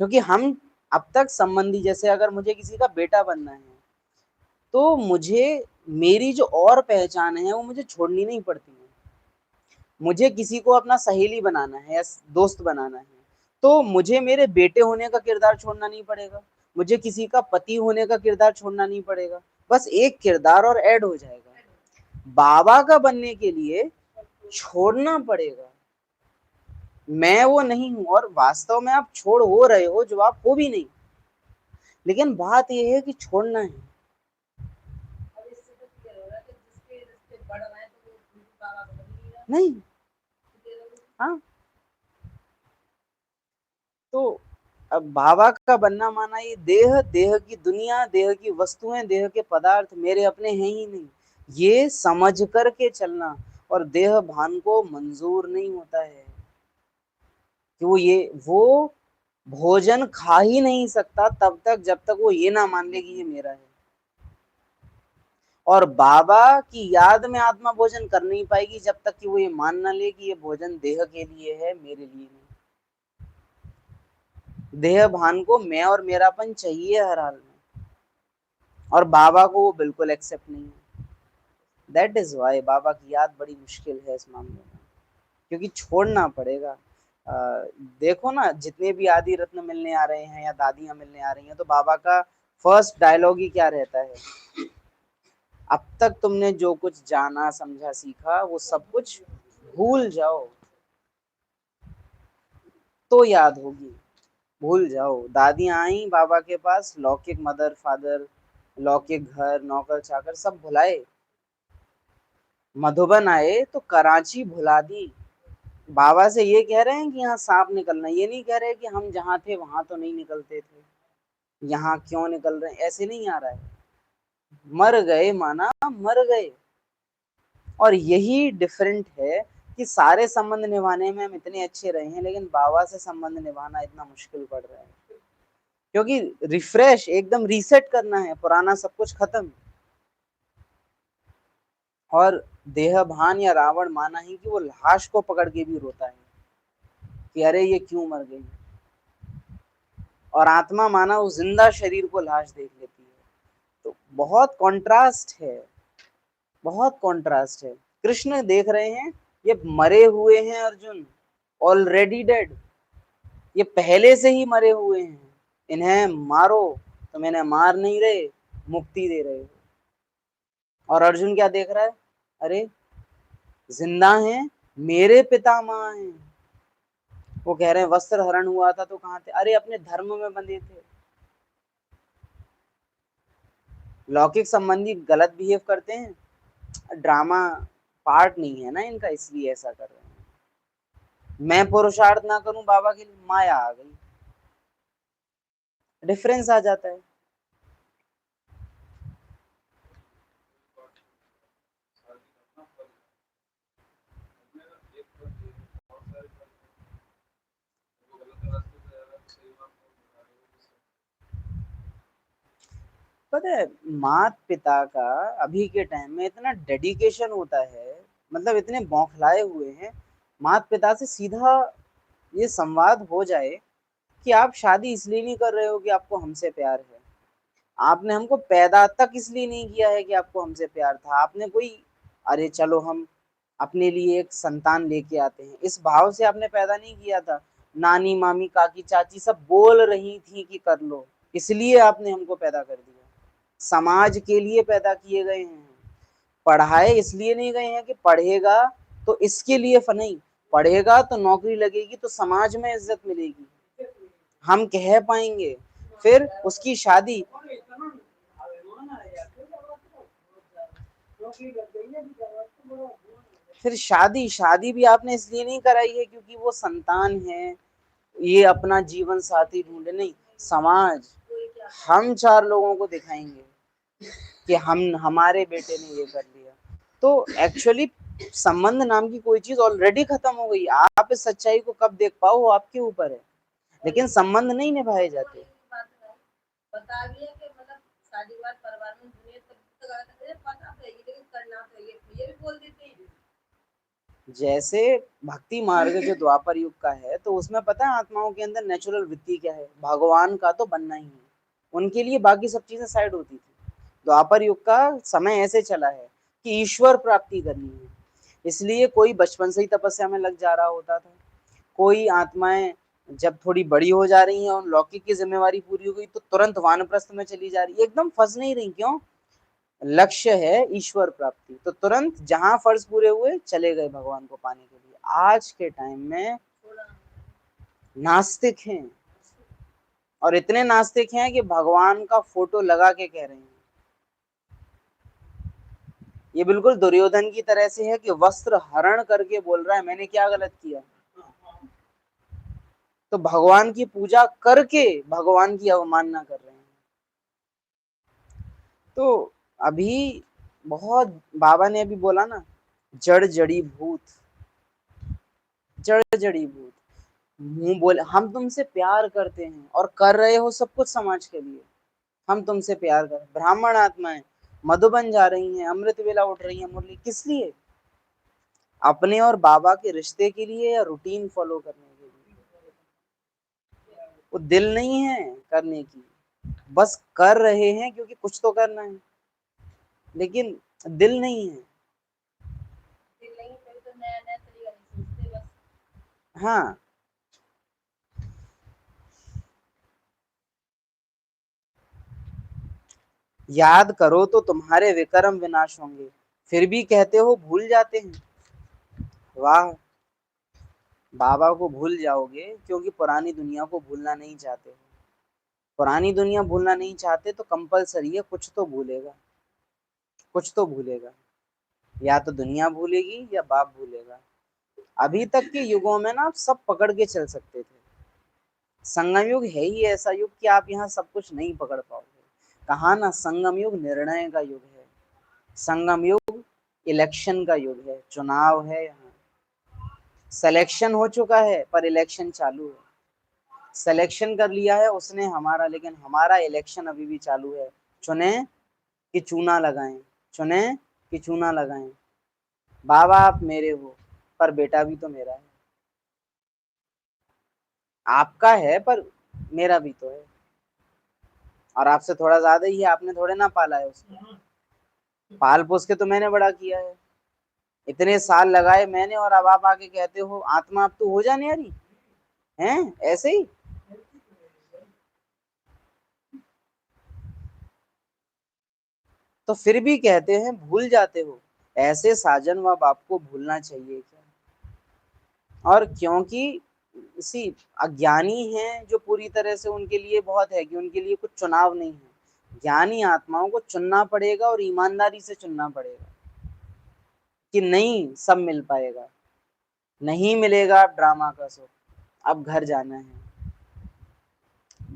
क्योंकि हम अब तक संबंधी, जैसे अगर मुझे किसी का बेटा बनना है तो मुझे मेरी जो और पहचान है वो मुझे छोड़नी नहीं पड़ती है। मुझे किसी को अपना सहेली बनाना है या दोस्त बनाना है तो मुझे मेरे बेटे होने का किरदार छोड़ना नहीं पड़ेगा, मुझे किसी का पति होने का किरदार छोड़ना नहीं पड़ेगा, बस एक किरदार और ऐड हो जाएगा। बाबा का बनने के लिए छोड़ना पड़ेगा। मैं वो नहीं हूं, और वास्तव में आप छोड़ हो रहे हो जो आप हो भी नहीं, लेकिन बात यह है कि छोड़ना है। नहीं, हाँ, तो अब बाबा का बनना माना ये देह, देह की दुनिया, देह की वस्तुएं, देह के पदार्थ मेरे अपने हैं ही नहीं, ये समझ करके चलना। और देह भान को मंजूर नहीं होता है कि वो भोजन खा ही नहीं सकता तब तक जब तक वो ये ना मान ले कि ये मेरा है। और बाबा की याद में आत्मा भोजन कर नहीं पाएगी जब तक कि वो ये मान ना ले कि ये भोजन देह के लिए है, मेरे लिए नहीं। देह भान को मैं और मेरापन चाहिए हर हाल में, और बाबा को वो बिल्कुल एक्सेप्ट नहीं है। दैट इज वाई बाबा की याद बड़ी मुश्किल है इस मामले में, क्योंकि छोड़ना पड़ेगा। देखो ना, जितने भी आदि रत्न मिलने आ रहे हैं या दादियां मिलने आ रही हैं तो बाबा का फर्स्ट डायलॉग ही क्या रहता है? अब तक तुमने जो कुछ जाना, समझा, सीखा वो सब कुछ भूल जाओ तो याद होगी। भूल जाओ। दादियां आई बाबा के पास, लौकिक मदर फादर, लौकिक घर, नौकर चाकर सब भुलाए। मधुबन आए तो कराची भुला दी। बाबा से ये कह रहे हैं कि यहाँ सांप निकलना, ये नहीं कह रहे कि हम जहाँ थे वहां तो नहीं निकलते थे, यहाँ क्यों निकल रहे हैं, ऐसे नहीं आ रहा है। मर गए माना मर गए। और यही डिफरेंट है कि सारे संबंध निभाने में हम इतने अच्छे रहे हैं लेकिन बाबा से संबंध निभाना इतना मुश्किल पड़ रहा है, क्योंकि रिफ्रेश, एकदम रीसेट करना है, पुराना सब कुछ खत्म। और देह भान या रावण माना ही कि वो लाश को पकड़ के भी रोता है कि अरे ये क्यों मर गई, और आत्मा माना वो जिंदा शरीर को लाश देख लेती है। तो बहुत कंट्रास्ट है, बहुत कंट्रास्ट है। कृष्ण देख रहे हैं ये मरे हुए हैं अर्जुन, ऑलरेडी डेड, ये पहले से ही मरे हुए हैं, इन्हें मारो, तुम इन्हें मार नहीं रहे, मुक्ति दे रहे हो। और अर्जुन क्या देख रहा है? अरे जिंदा हैं, मेरे पितामह हैं। वो कह रहे हैं वस्त्र हरण हुआ था तो कहाँ थे? अरे अपने धर्म में बंधे थे। लौकिक संबंधी गलत बिहेव करते हैं, ड्रामा पार्ट नहीं है ना इनका, इसलिए ऐसा कर रहे हैं। मैं पुरुषार्थ ना करूं बाबा के लिए, माया आ गई, डिफरेंस आ जाता है। पता है, माता पिता का अभी के टाइम में इतना डेडिकेशन होता है, मतलब इतने बौखलाए हुए हैं। माता पिता से सीधा ये संवाद हो जाए कि आप शादी इसलिए नहीं कर रहे हो कि आपको हमसे प्यार है, आपने हमको पैदा तक इसलिए नहीं किया है कि आपको हमसे प्यार था, आपने कोई अरे चलो हम अपने लिए एक संतान लेके आते हैं इस भाव से आपने पैदा नहीं किया था। नानी मामी काकी चाची सब बोल रही थी कि कर लो, इसलिए आपने हमको पैदा कर दिया। समाज के लिए पैदा किए गए हैं, पढ़ाए इसलिए नहीं गए हैं कि पढ़ेगा तो इसके लिए नहीं, पढ़ेगा तो नौकरी लगेगी, तो समाज में इज्जत मिलेगी, हम कह पाएंगे, फिर उसकी शादी, फिर शादी शादी भी आपने इसलिए नहीं कराई है क्योंकि वो संतान है, ये अपना जीवन साथी ढूंढे, नहीं, समाज, हम 4 लोगों को दिखाएंगे कि हम, हमारे बेटे ने ये कर लिया। तो एक्चुअली संबंध नाम की कोई चीज ऑलरेडी खत्म हो गई, आप इस सच्चाई को कब देख पाओ वो आपके ऊपर है, लेकिन संबंध नहीं निभाए जाते। बता दिया कि मतलब शादी के बाद परिवार में दुनिया तक पता तो है लेकिन करना तो ये भी बोल देते हैं। जैसे भक्ति मार्ग जो द्वापर युग का है, तो उसमें पता है आत्माओं के अंदर नेचुरल वृत्ति क्या है, भगवान का तो बनना ही है, उनके लिए बाकी सब चीजें साइड होती थी। द्वापर युग का समय ऐसे चला है कि ईश्वर प्राप्ति करनी है, इसलिए कोई बचपन से ही तपस्या में लग जा रहा होता था, कोई आत्माएं जब थोड़ी बड़ी हो जा रही हैं और लौकिक की जिम्मेवारी पूरी हो गई तो तुरंत वानप्रस्थ में चली जा रही है, एकदम फंस नहीं रही, क्यों, लक्ष्य है ईश्वर प्राप्ति, तो तुरंत जहां फर्ज पूरे हुए चले गए भगवान को पाने के लिए। आज के टाइम में नास्तिक हैं, और इतने नास्तिक हैं कि भगवान का फोटो लगा के कह रहे हैं, ये बिल्कुल दुर्योधन की तरह से है कि वस्त्र हरण करके बोल रहा है मैंने क्या गलत किया, तो भगवान की पूजा करके भगवान की अवमानना कर रहे हैं। तो अभी बहुत, बाबा ने अभी बोला ना, जड़ जड़ी भूत, जड़ जड़ी भूत, मुंह बोले हम तुमसे प्यार करते हैं और कर रहे हो सब कुछ समाज के लिए, हम तुमसे प्यार कर, ब्राह्मण आत्माएं मधुबन जा रही हैं, अमृत वेला उठ रही हैं, मुरली किस लिए, अपने और बाबा के रिश्ते के लिए या रूटीन फॉलो करने के लिए, वो दिल नहीं है करने की, बस कर रहे हैं क्योंकि कुछ तो करना है, लेकिन दिल नहीं है। तो नया नया तरीका नहीं सोचते बस। हाँ, याद करो तो तुम्हारे विक्रम विनाश होंगे, फिर भी कहते हो भूल जाते हैं। वाह, बाबा को भूल जाओगे क्योंकि पुरानी दुनिया को भूलना नहीं चाहते हो, पुरानी दुनिया भूलना नहीं चाहते तो कंपलसरी है, कुछ तो भूलेगा, कुछ तो भूलेगा, या तो दुनिया भूलेगी या बाप भूलेगा। अभी तक के युगों में ना आप सब पकड़ के चल सकते थे, संगम युग है ही ऐसा युग कि आप यहाँ सब कुछ नहीं पकड़ पाओगे। कहा ना, संगम युग निर्णय का युग है, संगम युग इलेक्शन का युग है, चुनाव है, यहाँ सिलेक्शन हो चुका है पर इलेक्शन चालू है, सिलेक्शन कर लिया है उसने हमारा, लेकिन हमारा इलेक्शन अभी भी चालू है, चुने कि चूना लगाएं, चुने कि चूना लगाएं, बाबा आप मेरे हो पर बेटा भी तो मेरा है, आपका है पर मेरा भी तो है, और आपसे थोड़ा ज्यादा ही है, आपने थोड़े ना पाला है उसको, पाल पोस के तो मैंने बड़ा किया है, इतने साल लगाए मैंने, और अब आप आके कहते हो आत्मा अब तो हो जाने यारी हैं, ऐसे ही। तो फिर भी कहते हैं भूल जाते हो, ऐसे साजन व बाप को भूलना चाहिए क्या, और क्योंकि इसी अज्ञानी हैं जो पूरी तरह से, उनके लिए बहुत है कि उनके लिए कुछ चुनाव नहीं है, ज्ञानी आत्माओं को चुनना पड़ेगा और ईमानदारी से चुनना पड़ेगा कि नहीं सब मिल पाएगा, नहीं मिलेगा अब ड्रामा का सो, अब घर जाना है,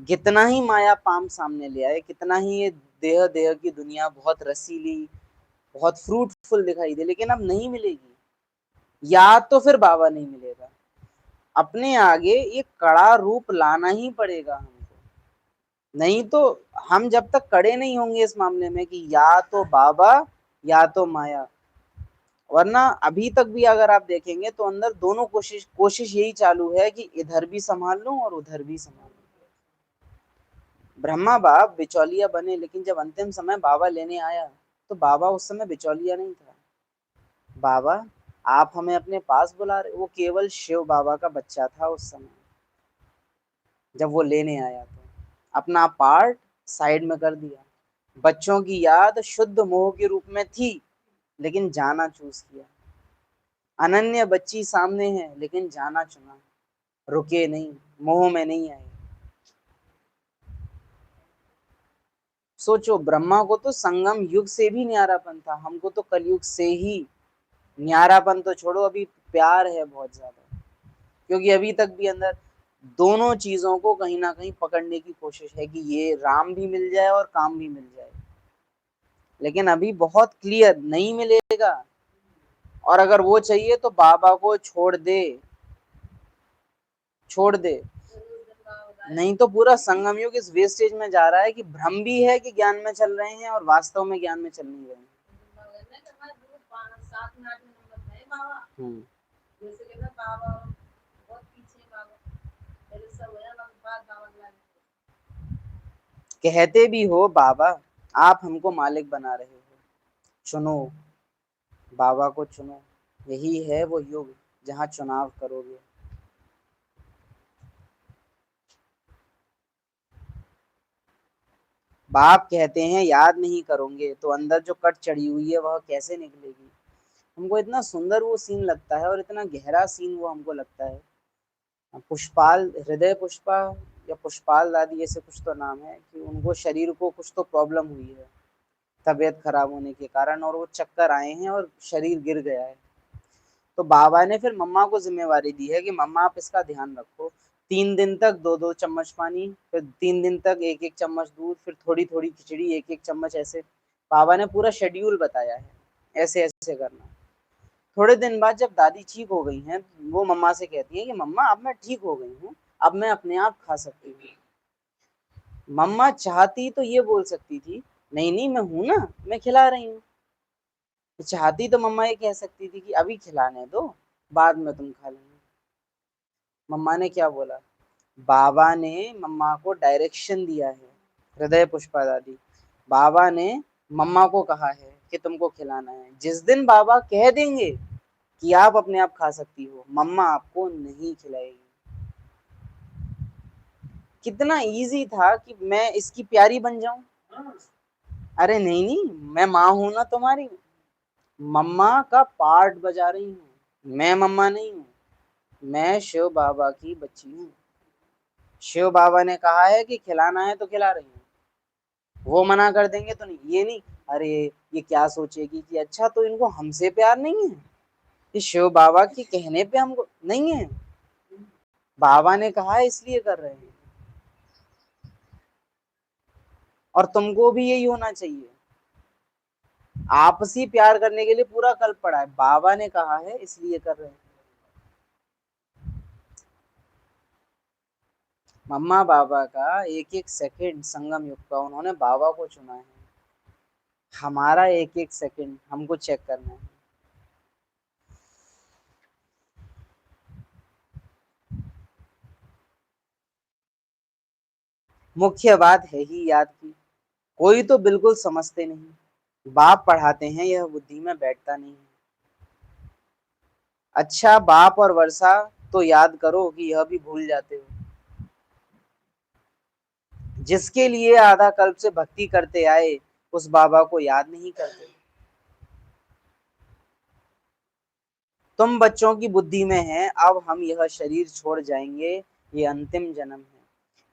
कितना ही माया पाम सामने ले आए, कितना ही ये देह देह की दुनिया बहुत रसीली, बहुत फ्रूटफुल दिखाई दे, लेकिन अब नहीं मिलेगी, या तो फिर बाबा नहीं मिलेगा, अपने आगे एक कड़ा रूप लाना ही पड़ेगा हमको, नहीं तो हम जब तक कड़े नहीं होंगे इस मामले में कि या तो बाबा या तो माया, वरना अभी तक भी अगर आप देखेंगे तो अंदर दोनों कोशिश कोशिश यही चालू है कि इधर भी संभाल लूं और उधर भी संभाल लूं। ब्रह्मा बाप बिचौलिया बने, लेकिन जब अंतिम समय बाबा लेने आया तो बाबा उस समय बिचौलिया नहीं था, बाबा आप हमें अपने पास बुला रहे, वो केवल शिव बाबा का बच्चा था उस समय, जब वो लेने आया तो अपना पार्ट साइड में कर दिया, बच्चों की याद शुद्ध मोह के रूप में थी लेकिन जाना चूज किया, अनन्य बच्ची सामने है लेकिन जाना चुना, रुके नहीं, मोह में नहीं आए। सोचो, ब्रह्मा को तो संगम युग से भी न्यारापन था, हमको तो कलयुग से ही न्यारापन तो छोड़ो, अभी प्यार है बहुत ज्यादा, क्योंकि अभी तक भी अंदर दोनों चीजों को कहीं ना कहीं पकड़ने की कोशिश है कि ये राम भी मिल जाए और काम भी मिल जाए, लेकिन अभी बहुत क्लियर नहीं मिलेगा। और अगर वो चाहिए तो बाबा को छोड़ दे, छोड़ दे, नहीं तो पूरा संगम युग इस वेस्टेज में जा रहा है कि भ्रम भी है कि ज्ञान में चल रहे हैं और वास्तव में ज्ञान में चल नहीं रहे हैं। कहते भी हो बाबा, आप हमको मालिक बना रहे हो, चुनो, बाबा को चुनो, यही है वो युग जहाँ चुनाव करोगे। बाप कहते हैं याद नहीं करोगे तो अंदर जो कट चढ़ी हुई है वह कैसे निकलेगी। हमको इतना सुंदर वो सीन लगता है और इतना गहरा सीन वो हमको लगता है। पुष्पाल, हृदय पुष्पा या पुष्पाल दादी ऐसे कुछ तो नाम है, कि उनको शरीर को कुछ तो प्रॉब्लम हुई है तबीयत खराब होने के कारण, और वो चक्कर आए हैं और शरीर गिर गया है। तो बाबा ने फिर मम्मा को जिम्मेवारी दी है कि मम्मा आप इसका ध्यान रखो, 3 दिन तक 2-2 चम्मच पानी, फिर 3 दिन तक 1-1 चम्मच दूध, फिर थोड़ी थोड़ी खिचड़ी 1-1 चम्मच, ऐसे बाबा ने पूरा शेड्यूल बताया है, ऐसे ऐसे करना। थोड़े दिन बाद जब दादी ठीक हो गई हैं, वो मम्मा से कहती है कि मम्मा अब मैं ठीक हो गई हूँ, अब मैं अपने आप खा सकती हूँ। मम्मा चाहती तो ये बोल सकती थी, नहीं नहीं मैं हूं ना, मैं खिला रही हूँ। चाहती तो मम्मा ये कह सकती थी कि अभी खिलाने दो, बाद में तुम खा लेना। मम्मा ने क्या बोला, बाबा ने मम्मा को डायरेक्शन दिया है, हृदय पुष्पा दादी, बाबा ने मम्मा को कहा है कि तुमको खिलाना है। जिस दिन बाबा कह देंगे कि आप अपने आप खा सकती हो, मम्मा आपको नहीं खिलाएगी। कितना इजी था कि मैं इसकी प्यारी बन जाऊं। अरे नहीं नहीं, मैं माँ हूं ना तुम्हारी, मम्मा का पार्ट बजा रही हूँ, मैं मम्मा नहीं हूँ, मैं शिव बाबा की बच्ची हूँ। शिव बाबा ने कहा है कि खिलाना है तो खिला रही हूँ, वो मना कर देंगे तो नहीं। ये नहीं अरे ये क्या सोचेगी कि अच्छा तो इनको हमसे प्यार नहीं है, कि शिव बाबा के कहने पे हमको नहीं है, बाबा ने कहा है इसलिए कर रहे हैं। और तुमको भी यही होना चाहिए, आपसी प्यार करने के लिए पूरा कल्प पड़ा है, बाबा ने कहा है इसलिए कर रहे हैं। मम्मा बाबा का एक एक सेकंड संगम युग का उन्होंने बाबा को चुना है, हमारा एक एक सेकंड हमको चेक करना है। मुख्य बात है ही याद की, कोई तो बिल्कुल समझते नहीं, बाप पढ़ाते हैं यह बुद्धि में बैठता नहीं। अच्छा बाप और वर्षा तो याद करो कि यह भी भूल जाते हो, जिसके लिए आधा कल्प से भक्ति करते आए उस बाबा को याद नहीं करते। तुम बच्चों की बुद्धि में है अब हम यह शरीर छोड़ जाएंगे, ये अंतिम जन्म है,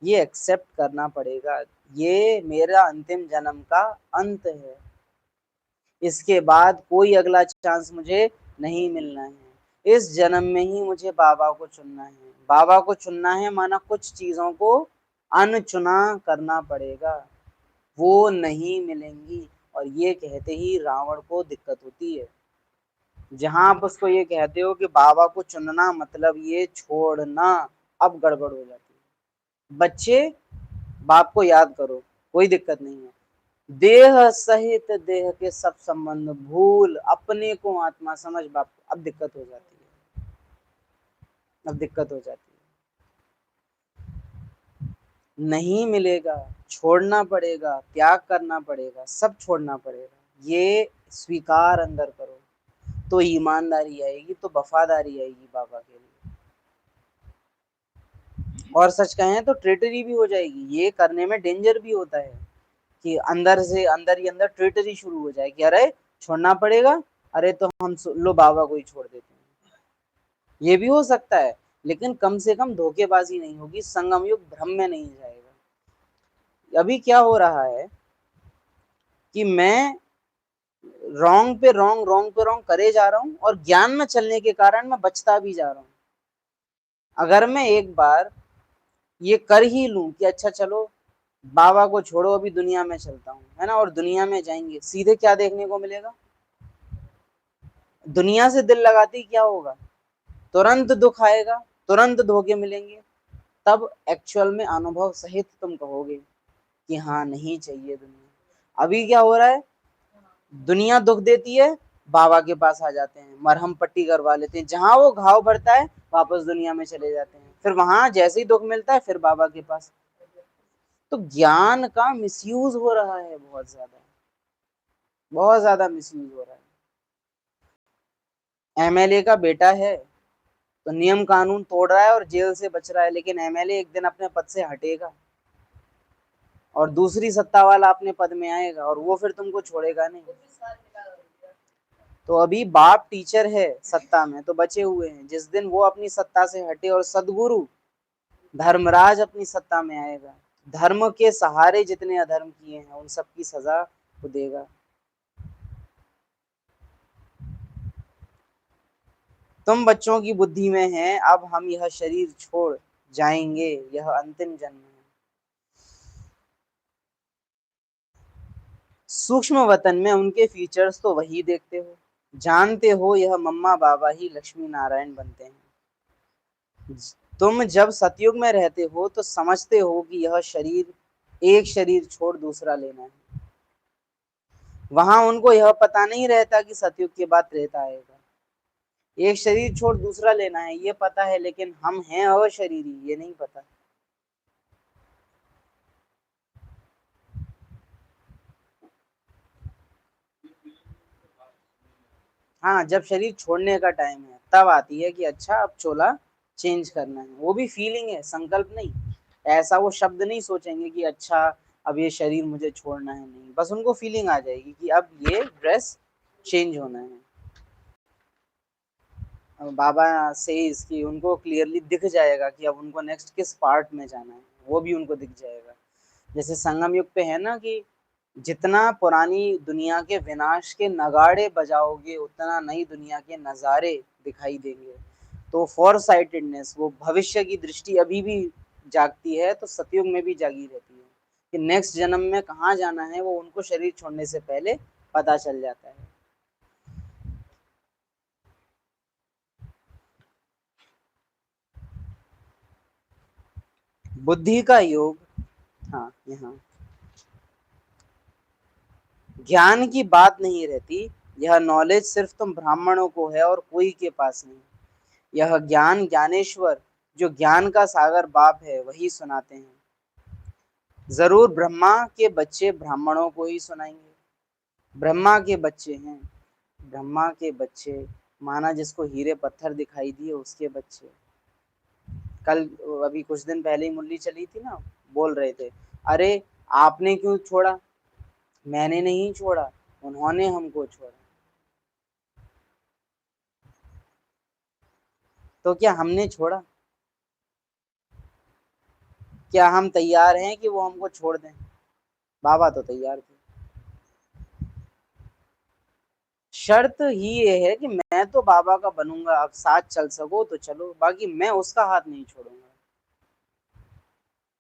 ये एक्सेप्ट करना पड़ेगा, ये मेरा अंतिम जन्म का अंत है, इसके बाद कोई अगला चांस मुझे नहीं मिलना है, इस जन्म में ही मुझे बाबा को चुनना है। बाबा को चुनना है माना कुछ चीजों को अनचुना करना पड़ेगा, वो नहीं मिलेंगी। और ये कहते ही रावण को दिक्कत होती है, जहां आप उसको ये कहते हो कि बाबा को चुनना मतलब ये छोड़ना, अब गड़बड़ हो जाती है। बच्चे बाप को याद करो, कोई दिक्कत नहीं है, देह सहित देह के सब संबंध भूल, अपने को आत्मा समझ बाप को, अब दिक्कत हो जाती है, अब दिक्कत हो जाती है। नहीं मिलेगा, छोड़ना पड़ेगा, त्याग करना पड़ेगा, सब छोड़ना पड़ेगा, ये स्वीकार अंदर करो, तो ईमानदारी आएगी, तो वफादारी आएगी बाबा के लिए। और सच कहें तो ट्रेटरी भी हो जाएगी, ये करने में डेंजर भी होता है कि अंदर से अंदर ही अंदर ट्रेटरी शुरू हो जाए कि अरे छोड़ना पड़ेगा, अरे तो हम लो बाबा को ही छोड़ देते हैं, ये भी हो सकता है, लेकिन कम से कम धोखेबाजी नहीं होगी, संगम युग भ्रम में नहीं जाएगा। अभी क्या हो रहा है कि मैं रॉन्ग पे रॉन्ग करे जा रहा हूँ, और ज्ञान में चलने के कारण मैं बचता भी जा रहा हूँ। अगर मैं एक बार ये कर ही लूं कि अच्छा चलो बाबा को छोड़ो, अभी दुनिया में चलता हूँ, है ना, और दुनिया में जाएंगे, सीधे क्या देखने को मिलेगा? दुनिया से दिल लगाते ही क्या होगा? तुरंत दुख आएगा, तुरंत धोखे मिलेंगे। तब एक्चुअल में अनुभव सहित तुम कहोगे कि हाँ, नहीं चाहिए दुनिया। अभी क्या हो रहा है, दुनिया दुख देती है, बाबा के पास आ जाते हैं, मरहम पट्टी करवा लेते हैं, जहां वो घाव भरता है वापस दुनिया में चले जाते हैं, फिर वहां जैसे ही दुख मिलता है फिर बाबा के पास। तो ज्ञान का मिसयूज हो रहा है, बहुत ज्यादा मिसयूज हो रहा है। एमएलए का बेटा है तो नियम कानून तोड़ रहा है और जेल से बच रहा है, लेकिन एमएलए एक दिन अपने पद से हटेगा और दूसरी सत्ता वाला अपने पद में आएगा, और वो फिर तुमको छोड़ेगा नहीं। तो अभी बाप टीचर है सत्ता में तो बचे हुए हैं, जिस दिन वो अपनी सत्ता से हटे और सदगुरु धर्मराज अपनी सत्ता में आएगा, धर्म के सहारे जितने अधर्म किए हैं उन सबकी सजा वो देगा। तुम बच्चों की बुद्धि में है, अब हम यह शरीर छोड़ जाएंगे, यह अंतिम जन्म है। सूक्ष्म वतन में उनके फीचर्स तो वही देखते हो, जानते हो यह मम्मा बाबा ही लक्ष्मी नारायण बनते हैं। तुम जब सतयुग में रहते हो तो समझते हो कि यह शरीर, एक शरीर छोड़ दूसरा लेना है। वहां उनको यह पता नहीं रहता कि सतयुग के बाद त्रेता आएगा। एक शरीर छोड़ दूसरा लेना है ये पता है, लेकिन हम हैं अशरीरी ये नहीं पता। हाँ, जब शरीर छोड़ने का टाइम है तब आती है कि अच्छा अब चोला चेंज करना है। वो भी फीलिंग है, संकल्प नहीं। ऐसा वो शब्द नहीं सोचेंगे कि अच्छा अब ये शरीर मुझे छोड़ना है, नहीं, बस उनको फीलिंग आ जाएगी कि अब ये ड्रेस चेंज होना है। बाबा से इसकी उनको क्लियरली दिख जाएगा कि अब उनको नेक्स्ट किस पार्ट में जाना है, वो भी उनको दिख जाएगा। जैसे संगम युग पे है ना कि जितना पुरानी दुनिया के विनाश के नगाड़े बजाओगे उतना नई दुनिया के नज़ारे दिखाई देंगे। तो फॉर साइटेडनेस, वो भविष्य की दृष्टि अभी भी जागती है, तो सतयुग में भी जागी रहती है कि नेक्स्ट जन्म में कहाँ जाना है वो उनको शरीर छोड़ने से पहले पता चल जाता है। बुद्धि का योग, हाँ यहाँ ज्ञान की बात नहीं रहती, यह नॉलेज सिर्फ तुम ब्राह्मणों को है और कोई के पास नहीं। यह ज्ञान ज्ञानेश्वर जो ज्ञान का सागर बाप है वही सुनाते हैं। जरूर ब्रह्मा के बच्चे ब्राह्मणों को ही सुनाएंगे। ब्रह्मा के बच्चे हैं, ब्रह्मा के बच्चे माना जिसको हीरे पत्थर दिखाई दिए उसके बच्चे। कल अभी कुछ दिन पहले ही मुरली चली थी ना, बोल रहे थे अरे आपने क्यों छोड़ा, मैंने नहीं छोड़ा, उन्होंने हमको छोड़ा। तो क्या हमने छोड़ा? क्या हम तैयार हैं कि वो हमको छोड़ दें? बाबा तो तैयार थे। शर्त ही ये है कि मैं तो बाबा का बनूंगा, अब साथ चल सको तो चलो, बाकी मैं उसका हाथ नहीं छोड़ूंगा,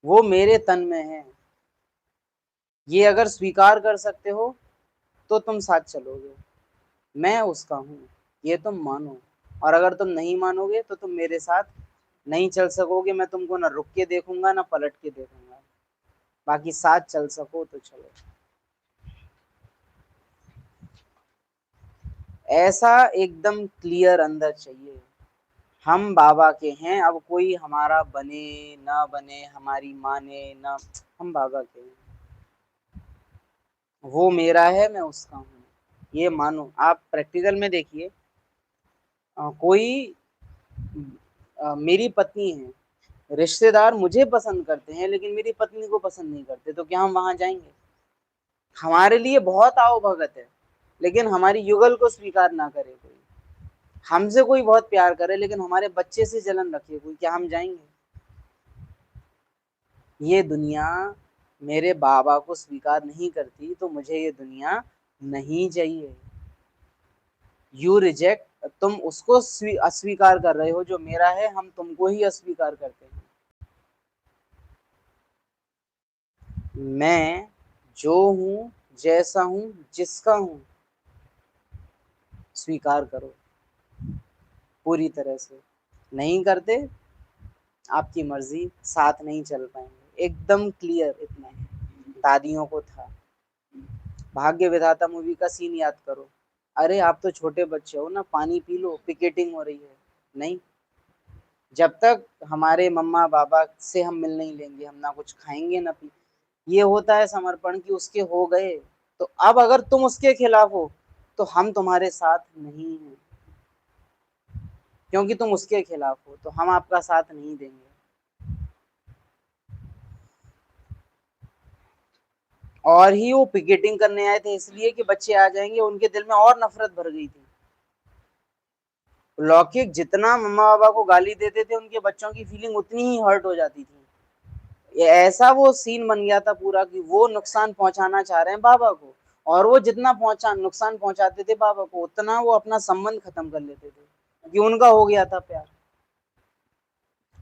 वो मेरे तन में है। ये अगर स्वीकार कर सकते हो तो तुम साथ चलोगे, मैं उसका हूँ ये तुम मानो। और अगर तुम नहीं मानोगे तो तुम मेरे साथ नहीं चल सकोगे, मैं तुमको ना रुक के देखूंगा ना पलट के देखूंगा, बाकी साथ चल सको तो चलो। ऐसा एकदम क्लियर अंदर चाहिए, हम बाबा के हैं, अब कोई हमारा बने ना बने, हमारी माने ना, हम बाबा के हैं, वो मेरा है मैं उसका हूँ, ये मानो। आप प्रैक्टिकल में देखिए, कोई मेरी पत्नी है, रिश्तेदार मुझे पसंद करते हैं लेकिन मेरी पत्नी को पसंद नहीं करते, तो क्या हम वहां जाएंगे? हमारे लिए बहुत आओ भगत है, लेकिन हमारी युगल को स्वीकार ना करे कोई, हमसे कोई बहुत प्यार करे लेकिन हमारे बच्चे से जलन रखे कोई, क्या हम जाएंगे? ये दुनिया मेरे बाबा को स्वीकार नहीं करती तो मुझे ये दुनिया नहीं चाहिए। यू रिजेक्ट, तुम उसको अस्वीकार कर रहे हो जो मेरा है, हम तुमको ही अस्वीकार करते हैं। मैं जो हूं, जैसा हूं, जिसका हूं, स्वीकार करो पूरी तरह से। नहीं करते, आपकी मर्जी, साथ नहीं चल पाएंगे। एकदम क्लियर इतना है। दादियों को था। भाग्य विधाता मूवी का सीन याद करो। अरे आप तो छोटे बच्चे हो ना, पानी पी लो, पिकेटिंग हो रही है। नहीं, जब तक हमारे मम्मा बाबा से हम मिल नहीं लेंगे, हम ना कुछ खाएंगे ना पी। ये होता है समर्पण कि उसके हो गए, तो अब अगर तुम उसके खिलाफ हो तो हम तुम्हारे साथ नहीं हैं, क्योंकि तुम उसके खिलाफ हो तो हम आपका साथ नहीं देंगे। और ही वो पिकेटिंग करने आए थे इसलिए कि बच्चे आ जाएंगे, उनके दिल में और नफरत भर गई थी। लौकिक जितना मम्मा बाबा को गाली देते थे, उनके बच्चों की फीलिंग उतनी ही हर्ट हो जाती थी। ये ऐसा वो सीन बन गया था पूरा कि वो नुकसान पहुंचाना चाह रहे हैं बाबा को, और वो जितना नुकसान पहुंचाते थे बाबा को, उतना वो अपना संबंध खत्म कर लेते थे कि उनका हो गया था प्यार।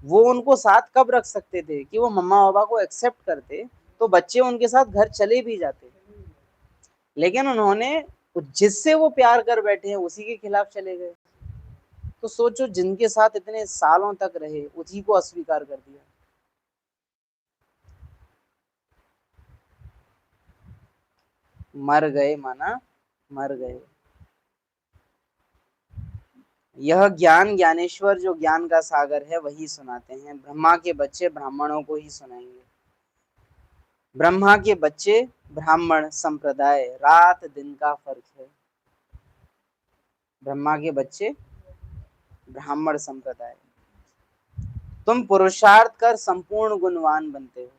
वो उनको साथ कब रख सकते थे कि वो मम्मा बाबा को एक्सेप्ट करते तो बच्चे उनके साथ घर चले भी जाते, लेकिन उन्होंने जिससे वो प्यार कर बैठे हैं उसी के खिलाफ चले गए। तो सोचो, जिनके साथ इतने सालों तक रहे उसी को अस्वीकार कर दिया। मर गए माना मर गए। यह ज्ञान ज्ञानेश्वर जो ज्ञान का सागर है वही सुनाते हैं। ब्रह्मा के बच्चे ब्राह्मणों को ही सुनाएंगे। ब्रह्मा के बच्चे ब्राह्मण संप्रदाय, रात दिन का फर्क है। ब्रह्मा के बच्चे ब्राह्मण संप्रदाय। तुम पुरुषार्थ कर संपूर्ण गुणवान बनते हो,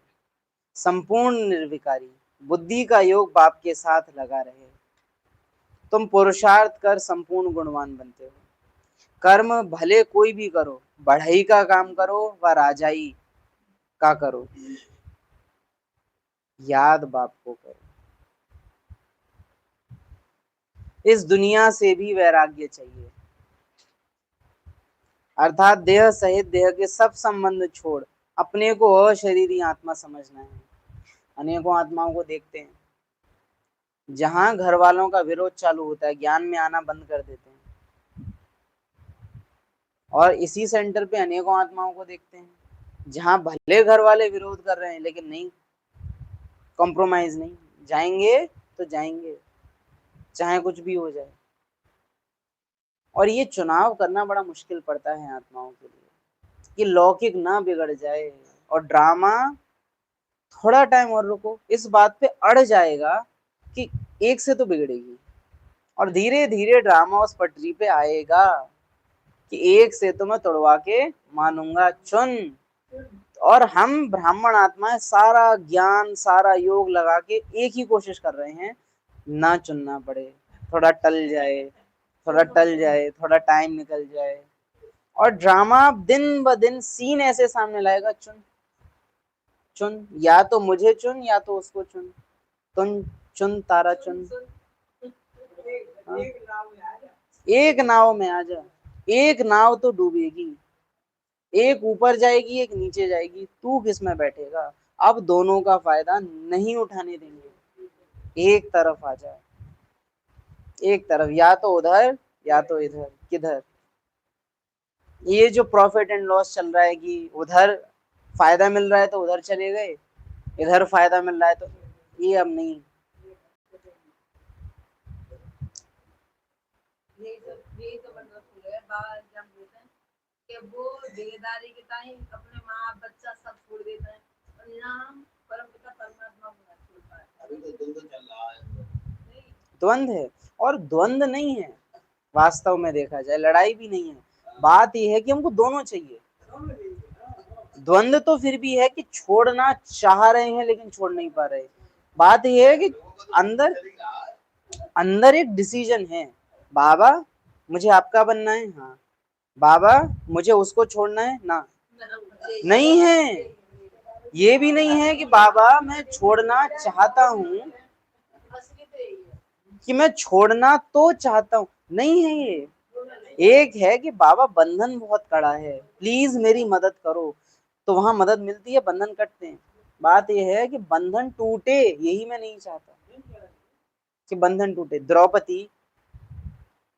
संपूर्ण निर्विकारी, बुद्धि का योग बाप के साथ लगा रहे। तुम पुरुषार्थ कर संपूर्ण गुणवान बनते हो। कर्म भले कोई भी करो, बढ़ई का काम करो व राजाई का करो, याद बाप को करो। इस दुनिया से भी वैराग्य चाहिए, अर्थात देह सहित देह के सब संबंध छोड़ अपने को अशरीरी आत्मा समझना है। अनेकों आत्माओं को देखते हैं, जहां घर वालों का विरोध चालू होता है, ज्ञान में आना बंद कर देते हैं। और इसी सेंटर पे अनेकों आत्माओं को देखते हैं, जहां भले घर वाले विरोध कर रहे हैं लेकिन नहीं, कॉम्प्रोमाइज नहीं, जाएंगे तो जाएंगे चाहे कुछ भी हो जाए। और ये चुनाव करना बड़ा मुश्किल पड़ता है आत्माओं के लिए कि लौकिक ना बिगड़ जाए। और ड्रामा, थोड़ा टाइम और रुको, इस बात पे अड़ जाएगा कि एक से तो बिगड़ेगी, और धीरे धीरे ड्रामा उस पटरी पे आएगा कि एक से तो मैं तोड़वा के मानूंगा, चुन। और हम ब्राह्मण आत्माएं सारा ज्ञान सारा योग लगा के एक ही कोशिश कर रहे हैं, ना चुनना पड़े, थोड़ा टल जाए, थोड़ा टल जाए, थोड़ा टाइम निकल जाए। और ड्रामा दिन ब दिन सीन ऐसे सामने लाएगा, चुन चुन, या तो मुझे चुन या तो उसको चुन, तुम चुन तारा चुन। हाँ? एक नाव में आ जा, एक नाव तो डूबेगी, एक ऊपर जाएगी एक नीचे जाएगी, तू किस में बैठेगा? अब दोनों का फायदा नहीं उठाने देंगे, एक तरफ आ जाए, एक तरफ, या तो उधर या तो इधर, किधर? ये जो प्रॉफिट एंड लॉस चल रहा है कि उधर फायदा मिल रहा है तो उधर चले गए, इधर फायदा मिल रहा है तो ये अब नहीं। यही तो वंडरफुल है। बाबा जब बोलते हैं कि वो देहदारी के टाइम अपने माँ बच्चा सब छोड़ देते हैं और नाम परमपिता परमात्मा को नहीं छोड़ पाए। अभी तो द्वंद्व चल रहा है। द्वंद है, और द्वंद नहीं है वास्तव में, देखा जाए लड़ाई भी नहीं है। बात यह है कि हमको दोनों चाहिए। द्वंद तो फिर भी है कि छोड़ना चाह रहे हैं लेकिन छोड़ नहीं पा रहे। बात यह है कि अंदर अंदर एक डिसीजन है, बाबा मुझे आपका बनना है, हाँ। बाबा मुझे उसको छोड़ना है ना, नहीं है। ये भी नहीं है कि बाबा मैं छोड़ना चाहता हूँ, कि मैं छोड़ना तो चाहता हूँ, नहीं है ये। एक है कि बाबा बंधन बहुत कड़ा है, प्लीज मेरी मदद करो, तो वहां मदद मिलती है, बंधन कटते हैं। बात यह है कि बंधन टूटे, यही मैं नहीं चाहता कि बंधन टूटे। द्रौपदी,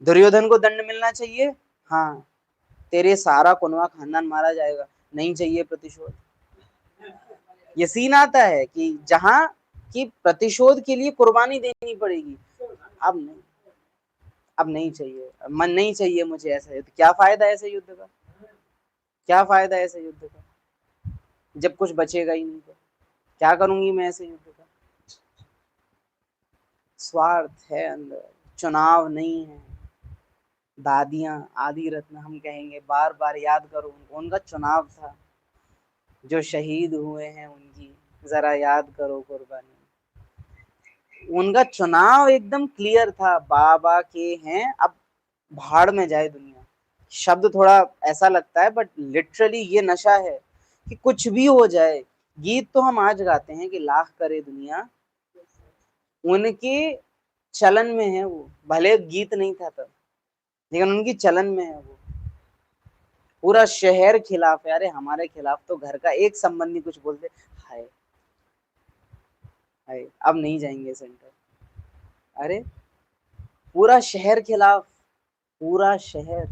दुर्योधन को दंड मिलना चाहिए, हाँ। तेरे सारा कुनवा खानदान मारा जाएगा, नहीं चाहिए प्रतिशोध। ये सीन आता है कि जहां की प्रतिशोध के लिए कुर्बानी देनी पड़ेगी। अब नहीं, अब नहीं चाहिए, मन नहीं चाहिए मुझे ऐसा युद्ध। क्या फायदा ऐसे युद्ध का, क्या फायदा ऐसे युद्ध का जब कुछ बचेगा ही नहीं। तो क्या करूंगी मैं ऐसे युद्ध का। स्वार्थ है अंदर, चुनाव नहीं है। दादियां आदि रत्न हम कहेंगे, बार बार याद करो उनको, उनका चुनाव था। जो शहीद हुए हैं उनकी जरा याद करो कुर्बानी। उनका चुनाव एकदम क्लियर था, बाबा के हैं, अब भाड़ में जाए दुनिया। शब्द थोड़ा ऐसा लगता है बट लिटरली ये नशा है कि कुछ भी हो जाए। गीत तो हम आज गाते हैं कि लाख करे दुनिया, उनके चलन में है वो, भले गीत नहीं था तब, लेकिन उनकी चलन में है वो। पूरा शहर खिलाफ है, अरे हमारे खिलाफ तो घर का एक संबंधी कुछ बोलते, हाय हाय अब नहीं जाएंगे सेंटर। अरे पूरा शहर खिलाफ, पूरा शहर।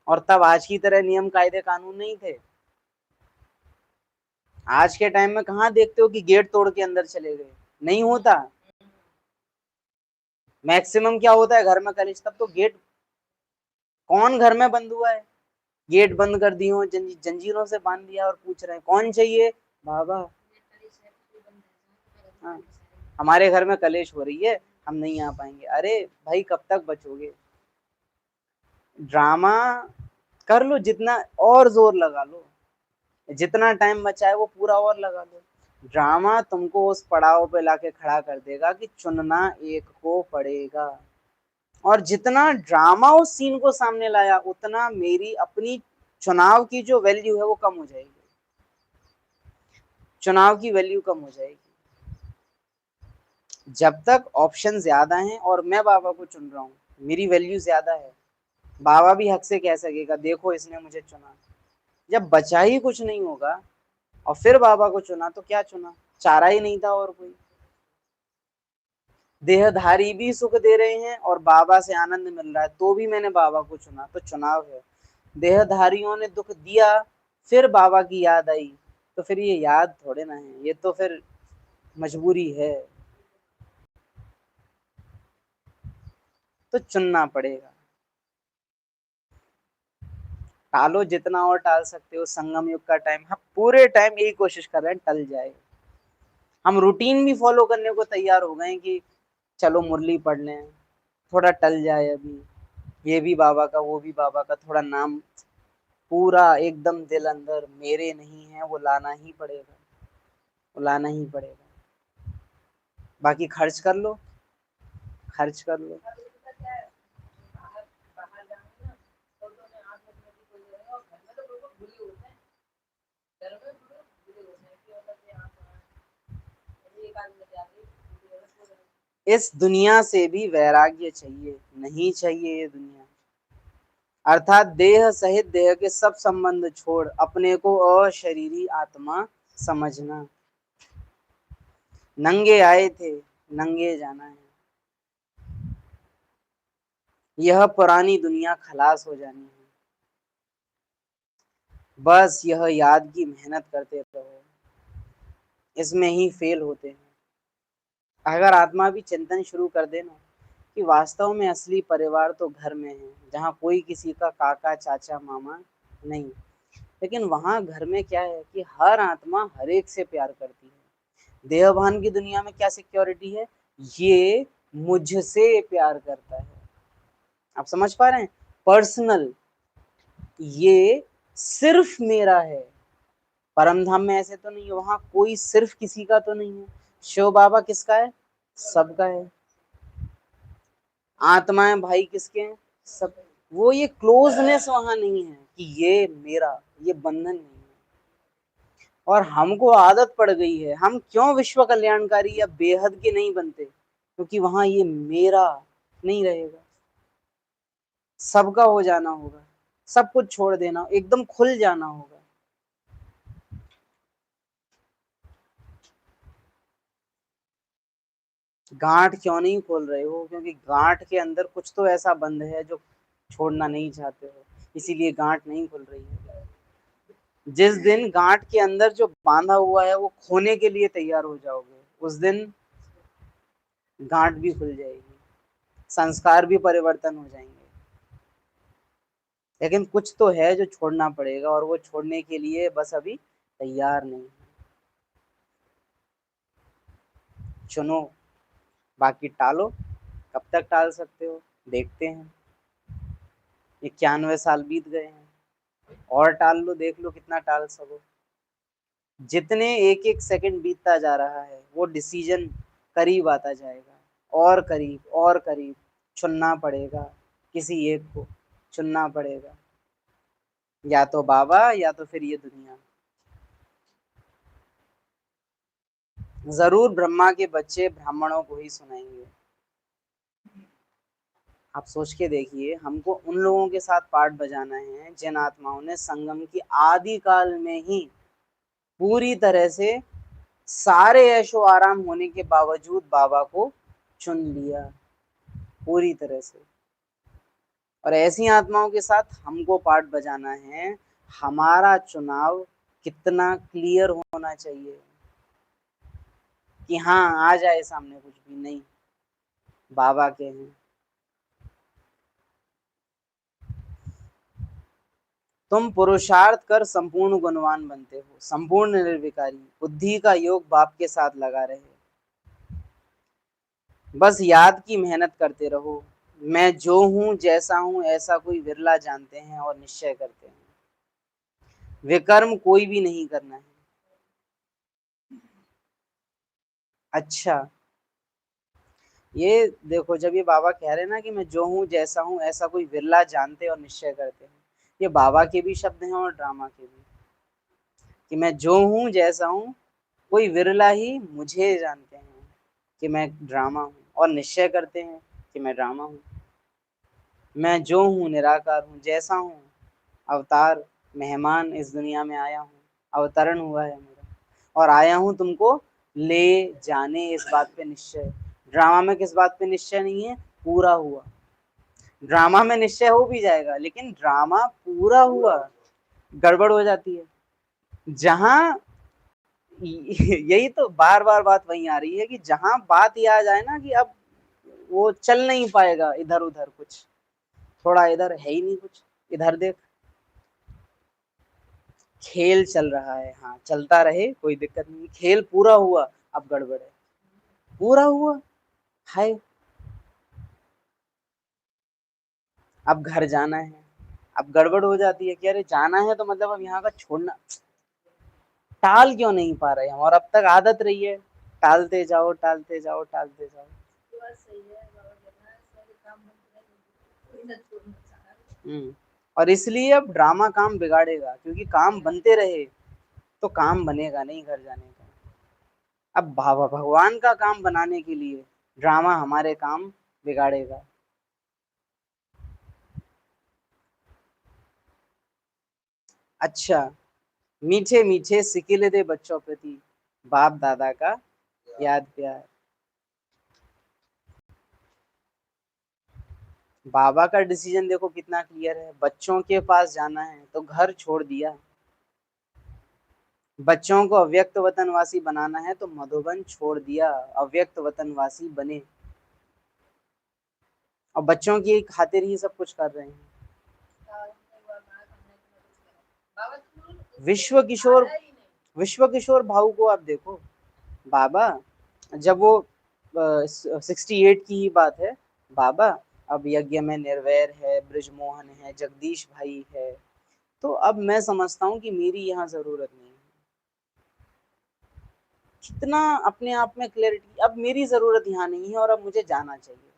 और तब आज की तरह नियम कायदे कानून नहीं थे। आज के टाइम में कहाँ देखते हो कि गेट तोड़ के अंदर चले गए, नहीं होता। मैक्सिमम क्या होता है, घर में कलेश, तब तो गेट, कौन घर में बंद हुआ है, गेट बंद कर दिए हो, जंजीरों से बांध दिया और पूछ रहे हैं कौन चाहिए, बाबा। हाँ, हमारे घर में कलेश हो रही है, हम नहीं आ पाएंगे। अरे भाई कब तक बचोगे। ड्रामा कर लो जितना, और जोर लगा लो, जितना टाइम बचा है वो पूरा और लगा लो। ड्रामा तुमको उस पड़ाव पे लाके खड़ा कर देगा कि चुनना एक को पड़ेगा। और जितना ड्रामा उस सीन को सामने लाया, उतना मेरी अपनी चुनाव की जो वैल्यू है वो कम हो जाएगी, चुनाव की वैल्यू कम हो जाएगी। जब तक ऑप्शन ज्यादा हैं और मैं बाबा को चुन रहा हूँ, मेरी वैल्यू ज्यादा है, बाबा भी हक से कह सकेगा देखो इसने मुझे चुना। जब बचा ही कुछ नहीं होगा और फिर बाबा को चुना, तो क्या चुना, चारा ही नहीं था और कोई। देहधारी भी सुख दे रहे हैं और बाबा से आनंद मिल रहा है, तो भी मैंने बाबा को चुना, तो चुनाव है। देहधारियों ने दुख दिया, फिर बाबा की याद आई, तो फिर ये याद थोड़े ना है, ये तो फिर मजबूरी है, तो चुनना पड़ेगा। टालो जितना और टाल सकते हो, संगम युग का टाइम, हम पूरे टाइम यही कोशिश कर रहे हैं टल जाए। हम रूटीन भी फॉलो करने को तैयार हो गए कि चलो मुरली पढ़ लें, थोड़ा टल जाए अभी, ये भी बाबा का वो भी बाबा का, थोड़ा नाम पूरा एकदम दिल अंदर मेरे नहीं है, वो लाना ही पड़ेगा, वो लाना ही पड़ेगा। बाकी खर्च कर लो, खर्च कर लो। अभी पता क्या है, बाहर बाहर जाओगे ना तो तुम्हें आँख में नदी खोल जाएगा, और घर में तो बिल्कुल भूले होते हैं, घर में बिल्कुल भूले होते हैं कि मतलब ये आँख एक आदमी बजा के इस दुनिया से भी वैराग्य चाहिए, नहीं चाहिए ये दुनिया। अर्थात देह सहित देह के सब संबंध छोड़ अपने को अशरीरी आत्मा समझना। नंगे आए थे, नंगे जाना है। यह पुरानी दुनिया खलास हो जानी है, बस यह याद की मेहनत करते रहो, इसमें ही फेल होते हैं। अगर आत्मा भी चिंतन शुरू कर देना कि वास्तव में असली परिवार तो घर में है, जहाँ कोई किसी का काका चाचा मामा नहीं, लेकिन वहां घर में क्या है कि हर आत्मा हर एक से प्यार करती है। देहभान की दुनिया में क्या सिक्योरिटी है, ये मुझसे प्यार करता है। आप समझ पा रहे हैं, पर्सनल, ये सिर्फ मेरा है। परम धाम में ऐसे तो नहीं है, वहां कोई सिर्फ किसी का तो नहीं है। शिव बाबा किसका है, सबका है। आत्माएं भाई किसके हैं? सब। वो ये क्लोजनेस वहां नहीं है कि ये मेरा, ये बंधन नहीं है। और हमको आदत पड़ गई है, हम क्यों विश्व कल्याणकारी या बेहद के नहीं बनते? क्योंकि वहां ये मेरा नहीं रहेगा, सबका हो जाना होगा, सब कुछ छोड़ देना, एकदम खुल जाना होगा। गांठ क्यों नहीं खोल रहे हो? क्योंकि गांठ के अंदर कुछ तो ऐसा बंध है जो छोड़ना नहीं चाहते हो, इसीलिए गांठ नहीं खुल रही है। जिस दिन गांठ के अंदर जो बांधा हुआ है वो खोने के लिए तैयार हो जाओगे, उस दिन गांठ भी खुल जाएगी, संस्कार भी परिवर्तन हो जाएंगे। लेकिन कुछ तो है जो छोड़ना पड़ेगा, और वो छोड़ने के लिए बस अभी तैयार नहीं। चुनो, बाकी टालो। कब तक टाल सकते हो देखते हैं। 91 साल बीत गए हैं, और टाल लो, देख लो कितना टाल सको। जितने एक एक सेकंड बीतता जा रहा है वो डिसीजन करीब आता जाएगा, और करीब और करीब। चुनना पड़ेगा, किसी एक को चुनना पड़ेगा, या तो बाबा या तो फिर ये दुनिया। जरूर ब्रह्मा के बच्चे ब्राह्मणों को ही सुनाएंगे। आप सोच के देखिए, हमको उन लोगों के साथ पाठ बजाना है जिन आत्माओं ने संगम की आदि काल में ही पूरी तरह से सारे ऐशो आराम होने के बावजूद बाबा को चुन लिया पूरी तरह से। और ऐसी आत्माओं के साथ हमको पाठ बजाना है। हमारा चुनाव कितना क्लियर होना चाहिए कि हाँ, आ जाए सामने कुछ भी नहीं, बाबा के हैं। तुम पुरुषार्थ कर संपूर्ण गुणवान बनते हो, संपूर्ण निर्विकारी, बुद्धि का योग बाप के साथ लगा रहे, बस याद की मेहनत करते रहो। मैं जो हूं जैसा हूं ऐसा कोई विरला जानते हैं और निश्चय करते हैं। विकर्म कोई भी नहीं करना है। अच्छा, ये देखो, जब ये बाबा कह रहे हैं ना कि मैं जो हूं जैसा हूं ऐसा कोई विरला जानते और निश्चय करते हैं, ये बाबा के भी शब्द हैं और ड्रामा के भी, कि मैं जो हूं जैसा हूं कोई विरला ही मुझे जानते हैं कि मैं ड्रामा हूँ, और निश्चय करते हैं कि मैं ड्रामा हूँ। मैं जो हूँ निराकार हूँ, जैसा हूँ, अवतार मेहमान इस दुनिया में आया हूँ, अवतरण हुआ है मेरा, और आया हूँ तुमको ले जाने, इस बात पे निश्चय। ड्रामा में किस बात पे निश्चय नहीं है? पूरा हुआ। ड्रामा में निश्चय हो भी जाएगा, लेकिन ड्रामा पूरा हुआ गड़बड़ हो जाती है। जहां यही तो बार बार बात वही आ रही है कि जहां बात ये आ जाए ना कि अब वो चल नहीं पाएगा, इधर उधर कुछ, थोड़ा इधर है ही नहीं कुछ, इधर देख, खेल चल रहा है, हाँ चलता रहे, कोई दिक्कत नहीं, खेल पूरा हुआ, अब गड़बड़ है, पूरा हुआ, हाय अब घर जाना है, अब गड़बड़ हो जाती है कि अरे जाना है तो मतलब अब यहाँ का छोड़ना, टाल क्यों नहीं पा रहे हम? और अब तक आदत रही है, टालते जाओ टालते जाओ टालते जाओ। बात सही है, बाबा कहना है सारे काम बनते हैं, कोई ना छोड़ना चाह रहा। और इसलिए अब ड्रामा काम बिगाड़ेगा, क्योंकि काम बनते रहे तो काम बनेगा नहीं घर जाने का। अब भगवान का काम बनाने के लिए ड्रामा हमारे काम बिगाड़ेगा। अच्छा, मीठे मीठे सिकिले दे बच्चों प्रति बाप दादा का याद प्यार। बाबा का डिसीजन देखो कितना क्लियर है, बच्चों के पास जाना है तो घर छोड़ दिया, बच्चों को अव्यक्त वतनवासी बनाना है तो मधुबन छोड़ दिया, अव्यक्त वतनवासी बने, और बच्चों की खातिर ही सब कुछ कर रहे हैं। बाबा तो बिल्कुल विश्व किशोर, आया ही नहीं। विश्व किशोर भाऊ को आप देखो, बाबा जब वो 68 की ही बात है, बाबा अब यज्ञ में निर्वैर है, ब्रिजमोहन है, जगदीश भाई है, तो अब मैं समझता हूँ कि मेरी यहाँ जरूरत नहीं है। कितना अपने आप में क्लैरिटी, अब मेरी जरूरत यहाँ नहीं है और अब मुझे जाना चाहिए।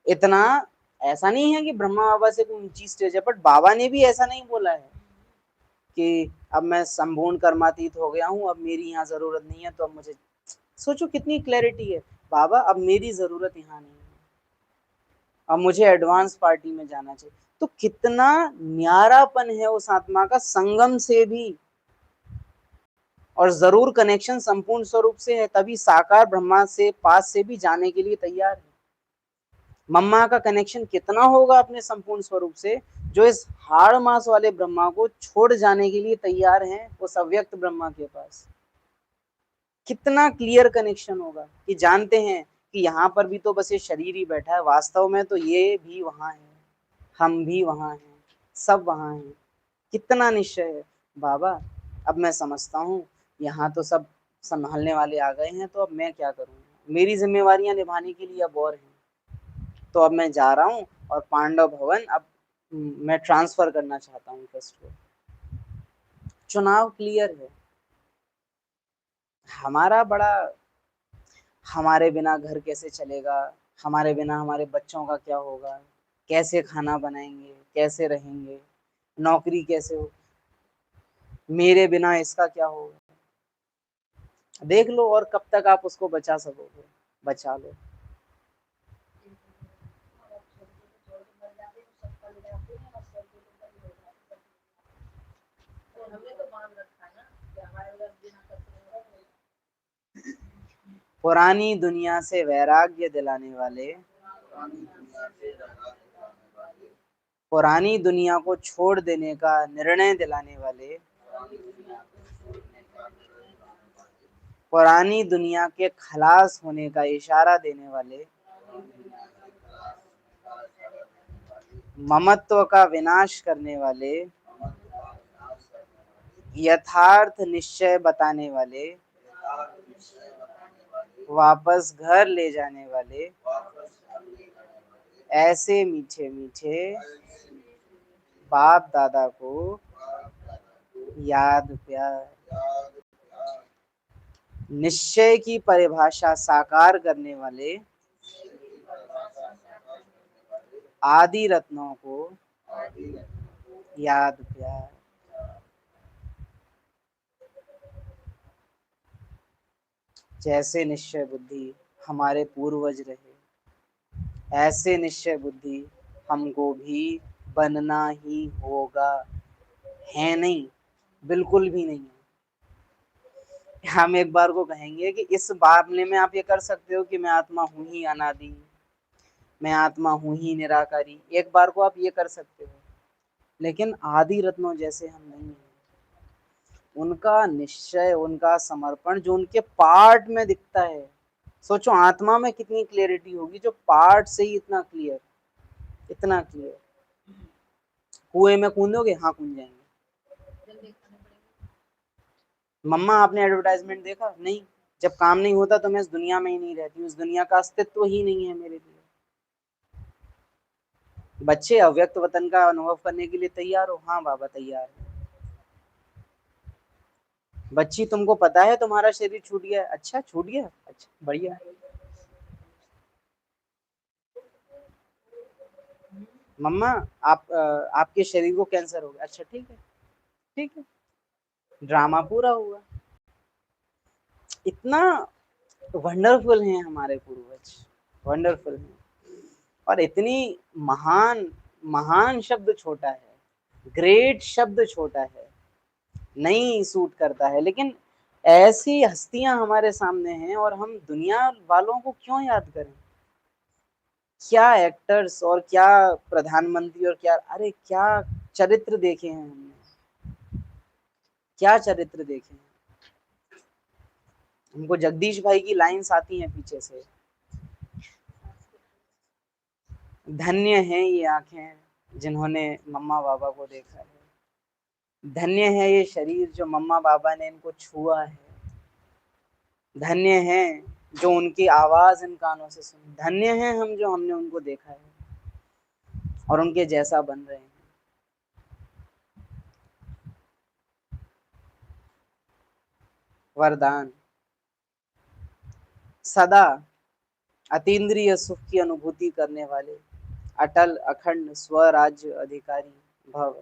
इतना ऐसा नहीं है कि ब्रह्मा बाबा से कोई ऊंची स्टेज है, बट बाबा ने भी ऐसा नहीं बोला है कि अब मैं संपूर्ण कर्मातीत हो गया हूँ, अब मेरी यहाँ जरूरत नहीं है, तो अब मुझे, सोचो कितनी क्लैरिटी है। बाबा अब मेरी जरूरत यहाँ नहीं है, अब मुझे एडवांस पार्टी में जाना चाहिए। तो कितना न्यारापन है उस आत्मा का संगम से भी, और जरूर कनेक्शन संपूर्ण स्वरूप से है, तभी साकार ब्रह्मा से पास से भी जाने के लिए तैयार है। मम्मा का कनेक्शन कितना होगा अपने संपूर्ण स्वरूप से, जो इस हाड़ मास वाले ब्रह्मा को छोड़ जाने के लिए तैयार हैं उस अव्यक्त ब्रह्मा के पास। कितना क्लियर कनेक्शन होगा कि जानते हैं कि यहाँ पर भी तो बस ये शरीर ही बैठा है, वास्तव में तो ये भी वहां है, हम भी वहां हैं, सब वहां हैं। कितना निश्चय है बाबा। अब मैं समझता हूँ यहाँ तो सब संभालने वाले आ गए हैं, तो अब मैं क्या करूँ, मेरी जिम्मेवारियां निभाने के लिए अब और हैं, तो अब मैं जा रहा हूँ और पांडव भवन अब मैं ट्रांसफर करना चाहता हूँ ट्रस्ट को। चुनाव क्लियर है हमारा बड़ा। हमारे बिना घर कैसे चलेगा, हमारे बिना हमारे बच्चों का क्या होगा, कैसे खाना बनाएंगे, कैसे रहेंगे, नौकरी कैसे हो, मेरे बिना इसका क्या होगा। देख लो और कब तक आप उसको बचा सकोगे, बचा लो। हमने तो बांध रखा है ना कि हमारे उधर बिना कचरे पुरानी दुनिया से वैराग्य दिलाने वाले, पुरानी दुनिया को छोड़ देने का निर्णय दिलाने वाले, पुरानी दुनिया के खलास होने का इशारा देने वाले, ममत्व का विनाश करने वाले, यथार्थ निश्चय बताने वाले, वापस घर ले जाने वाले, ऐसे मीठे मीठे बाप दादा को याद प्यार, निश्चय की परिभाषा साकार करने वाले आदि रत्नों को याद प्यार। जैसे निश्चय बुद्धि हमारे पूर्वज रहे, ऐसे निश्चय बुद्धि हमको भी बनना ही होगा। है नहीं, बिल्कुल भी नहीं। हम एक बार को कहेंगे कि इस मामले में आप ये कर सकते हो कि मैं आत्मा हूं ही अनादि, मैं आत्मा हूं ही निराकारी, एक बार को आप ये कर सकते हो, लेकिन आदि रत्नों जैसे हम नहीं हैं। उनका निश्चय, उनका समर्पण जो उनके पार्ट में दिखता है, सोचो आत्मा में कितनी क्लियरिटी होगी जो पार्ट से ही इतना क्लियर, इतना क्लियर। कुएं में कूदोगे, हाँ कूद जाएंगे। जल्दी खाने पड़ेंगे। मम्मा आपने एडवर्टाइजमेंट देखा? नहीं। जब काम नहीं होता तो मैं इस दुनिया में ही नहीं रहती, उस दुनिया का अस्तित्व ही नहीं है मेरे लिए। बच्चे अव्यक्त वतन का अनुभव करने के लिए तैयार हो? हाँ बाबा तैयार है। बच्ची तुमको पता है तुम्हारा शरीर छूट गया? अच्छा छूट गया, अच्छा बढ़िया। मम्मा आपके शरीर को कैंसर हो गया? अच्छा ठीक है, ठीक है, ड्रामा पूरा हुआ। इतना वंडरफुल हैं हमारे पूर्वज, वंडरफुल हैं। और इतनी महान, महान शब्द छोटा है, ग्रेट शब्द छोटा है, नहीं सूट करता है, लेकिन ऐसी हस्तियां हमारे सामने हैं और हम दुनिया वालों को क्यों याद करें। क्या एक्टर्स और क्या प्रधानमंत्री और क्या, अरे क्या चरित्र देखे हैं हमने, क्या चरित्र देखे हैं। हमको जगदीश भाई की लाइंस आती हैं पीछे से, धन्य हैं ये आंखें जिन्होंने मम्मा बाबा को देखा है, धन्य है ये शरीर जो मम्मा बाबा ने इनको छुआ है, धन्य है जो उनकी आवाज इन कानों से सुनी, धन्य है हम जो हमने उनको देखा है और उनके जैसा बन रहे हैं। वरदान, सदा अतीन्द्रिय सुख की अनुभूति करने वाले अटल अखंड स्वराज्य अधिकारी भव।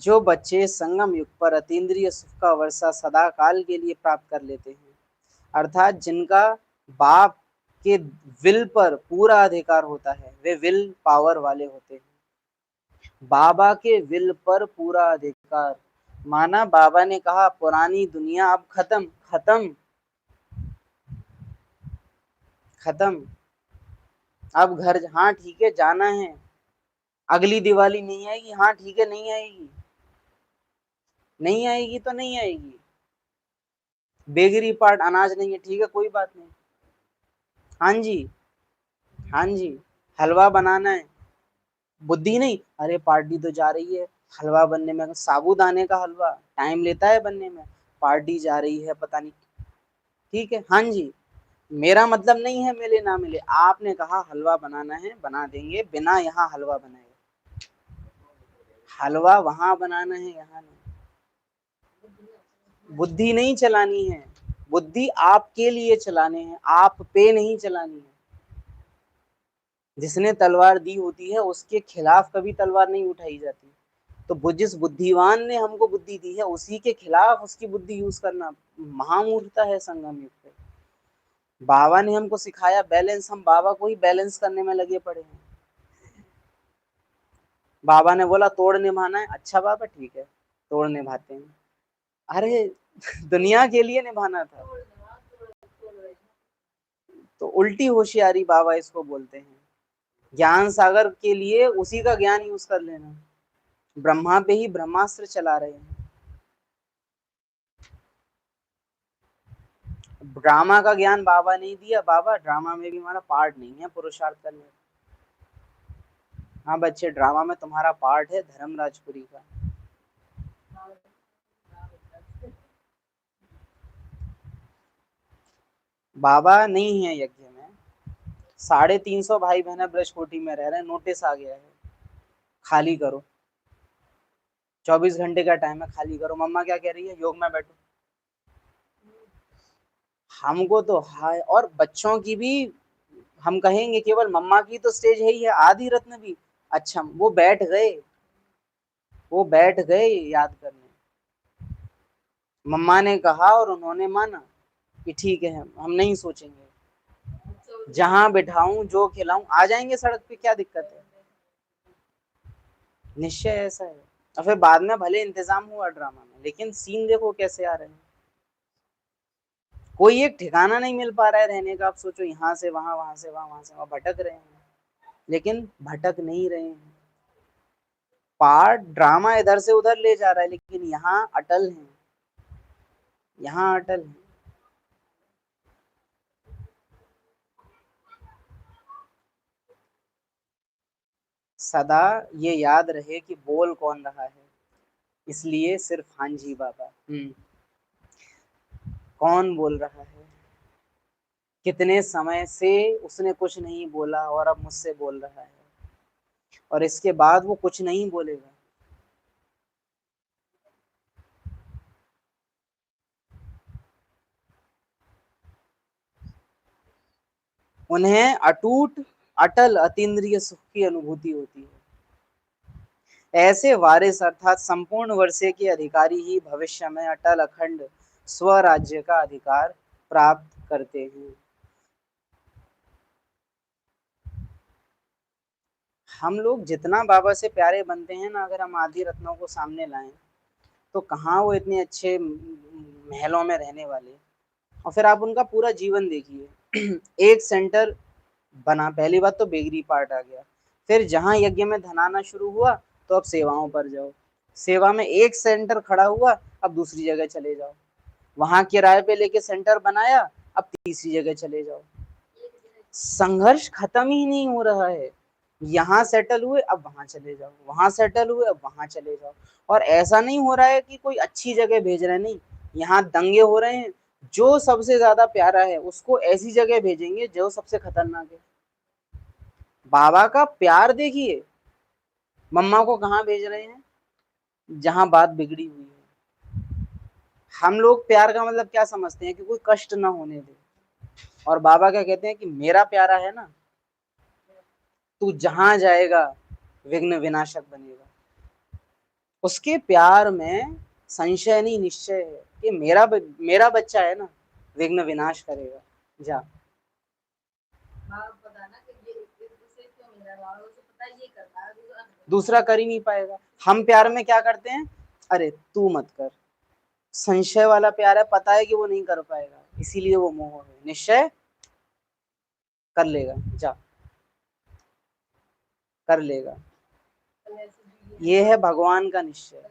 जो बच्चे संगम युग पर अतीन्द्रिय सुख का वर्षा सदा काल के लिए प्राप्त कर लेते हैं, अर्थात जिनका बाप के विल पर पूरा अधिकार होता है, वे विल पावर वाले होते हैं। बाबा के विल पर पूरा अधिकार माना बाबा ने कहा पुरानी दुनिया अब खत्म खत्म खत्म, अब घर, हाँ ठीक है जाना है, अगली दिवाली नहीं आएगी, हाँ ठीक है नहीं आएगी, नहीं आएगी तो नहीं आएगी, बेगरी पार्ट अनाज नहीं है, ठीक है कोई बात नहीं, हाँ जी हाँ जी, हलवा बनाना है, बुद्धि नहीं, अरे पार्टी तो जा रही है, हलवा बनने में, साबूदाने का हलवा टाइम लेता है बनने में, पार्टी जा रही है पता नहीं, ठीक है हाँ जी, मेरा मतलब नहीं है मिले ना मिले, आपने कहा हलवा बनाना है बना देंगे, बिना यहाँ हलवा बनाए, हलवा वहां बनाना है यहाँ नहीं, बुद्धि नहीं चलानी है, बुद्धि आपके लिए चलाने हैं, आप पे नहीं चलानी है। जिसने तलवार दी होती है उसके खिलाफ कभी तलवार नहीं उठाई जाती, तो जिस बुद्धिवान ने हमको बुद्धि दी है उसी के खिलाफ उसकी बुद्धि यूज करना महामूर्खता है संगम युग पे। बाबा ने हमको सिखाया बैलेंस, हम बाबा को ही बैलेंस करने में लगे पड़े हैं। बाबा ने बोला तोड़ निभाना है, अच्छा बाबा ठीक है तोड़ निभाते हैं, अरे दुनिया के लिए निभाना था, तो उल्टी होशियारी बाबा इसको बोलते हैं। ज्ञान सागर के लिए उसी का ज्ञान यूज कर लेना, ब्रह्मा पे ही ब्रह्मास्त्र चला रहे हैं, ड्रामा का ज्ञान बाबा नहीं दिया, बाबा ड्रामा में भी हमारा पार्ट नहीं है पुरुषार्थ करने, हाँ बच्चे ड्रामा में तुम्हारा पार्ट है धर्मराजपुरी का, बाबा नहीं है यज्ञ में, 350 भाई बहन ब्रजकोटी में रह रहे हैं, नोटिस आ गया है खाली करो, 24 घंटे का टाइम है खाली करो, मम्मा क्या कह रही है योग में बैठो, हमको तो हाय, और बच्चों की भी हम कहेंगे केवल मम्मा की तो स्टेज है ही है, आदि रत्न भी, अच्छा वो बैठ गए, वो बैठ गए याद करने, मम्मा ने कहा और उन्होंने माना कि ठीक है हम नहीं सोचेंगे, जहां बिठाऊं जो खिलाऊं आ जाएंगे सड़क पे, क्या दिक्कत है, निश्चय ऐसा है। और फिर बाद में भले इंतजाम हुआ ड्रामा में, लेकिन सीन देखो कैसे आ रहे हैं, कोई एक ठिकाना नहीं मिल पा रहा है रहने का, आप सोचो यहाँ से वहां, वहां से वहां, वहां से वहां भटक रहे हैं, लेकिन भटक नहीं रहे हैं, पार्ट ड्रामा इधर से उधर ले जा रहा है, लेकिन यहाँ अटल है, यहाँ अटल है। सदा ये याद रहे कि बोल कौन रहा है, इसलिए सिर्फ हाँ जी बाबा, कौन बोल रहा है, कितने समय से उसने कुछ नहीं बोला और अब मुझसे बोल रहा है, और इसके बाद वो कुछ नहीं बोलेगा, उन्हें अटूट अटल अतीन्द्रिय सुख की अनुभूति होती है। ऐसे वारिस अर्थात संपूर्ण वर्षे के अधिकारी ही भविष्य में अटल अखंड स्वराज्य का अधिकार प्राप्त करते हैं। हम लोग जितना बाबा से प्यारे बनते हैं ना, अगर हम आदि रत्नों को सामने लाएं तो कहाँ वो इतने अच्छे महलों में रहने वाले, और फिर आप उनका पूरा जीवन देखिए एक सेंटर बना, पहली बात तो बेगरी पार्ट आ गया, फिर जहां यज्ञ में धन आना शुरू हुआ तो अब सेवाओं पर जाओ, सेवा में एक सेंटर खड़ा हुआ अब दूसरी जगह चले जाओ, वहां किराए पे लेके सेंटर बनाया अब तीसरी जगह चले जाओ, संघर्ष खत्म ही नहीं हो रहा है, यहाँ सेटल हुए अब वहां चले जाओ, वहां सेटल हुए अब वहां चले जाओ, और ऐसा नहीं हो रहा है कि कोई अच्छी जगह भेज रहे, नहीं, यहाँ दंगे हो रहे हैं, जो सबसे ज्यादा प्यारा है उसको ऐसी जगह भेजेंगे जो सबसे खतरनाक है। बाबा का प्यार देखिए, मम्मा को कहाँ भेज रहे हैं, जहां बात बिगड़ी हुई है, हम लोग प्यार का मतलब क्या समझते हैं कि कोई कष्ट ना होने दे, और बाबा क्या कहते हैं कि मेरा प्यारा है ना, तू जहां जाएगा विघ्न विनाशक बनेगा। उसके प्यार में संशय नहीं निश्चय है कि मेरा बच्चा है ना, विघ्न विनाश करेगा। जा बाप पता ना कि ये इसे क्यों मिल रहा है, उसे पता है ये करता है, दूसरा कर ही नहीं पाएगा। हम प्यार में क्या करते हैं, अरे तू मत कर। संशय वाला प्यार है, पता है कि वो नहीं कर पाएगा, इसीलिए वो मोह है। निश्चय कर लेगा, जा कर लेगा। ये है भगवान का निश्चय।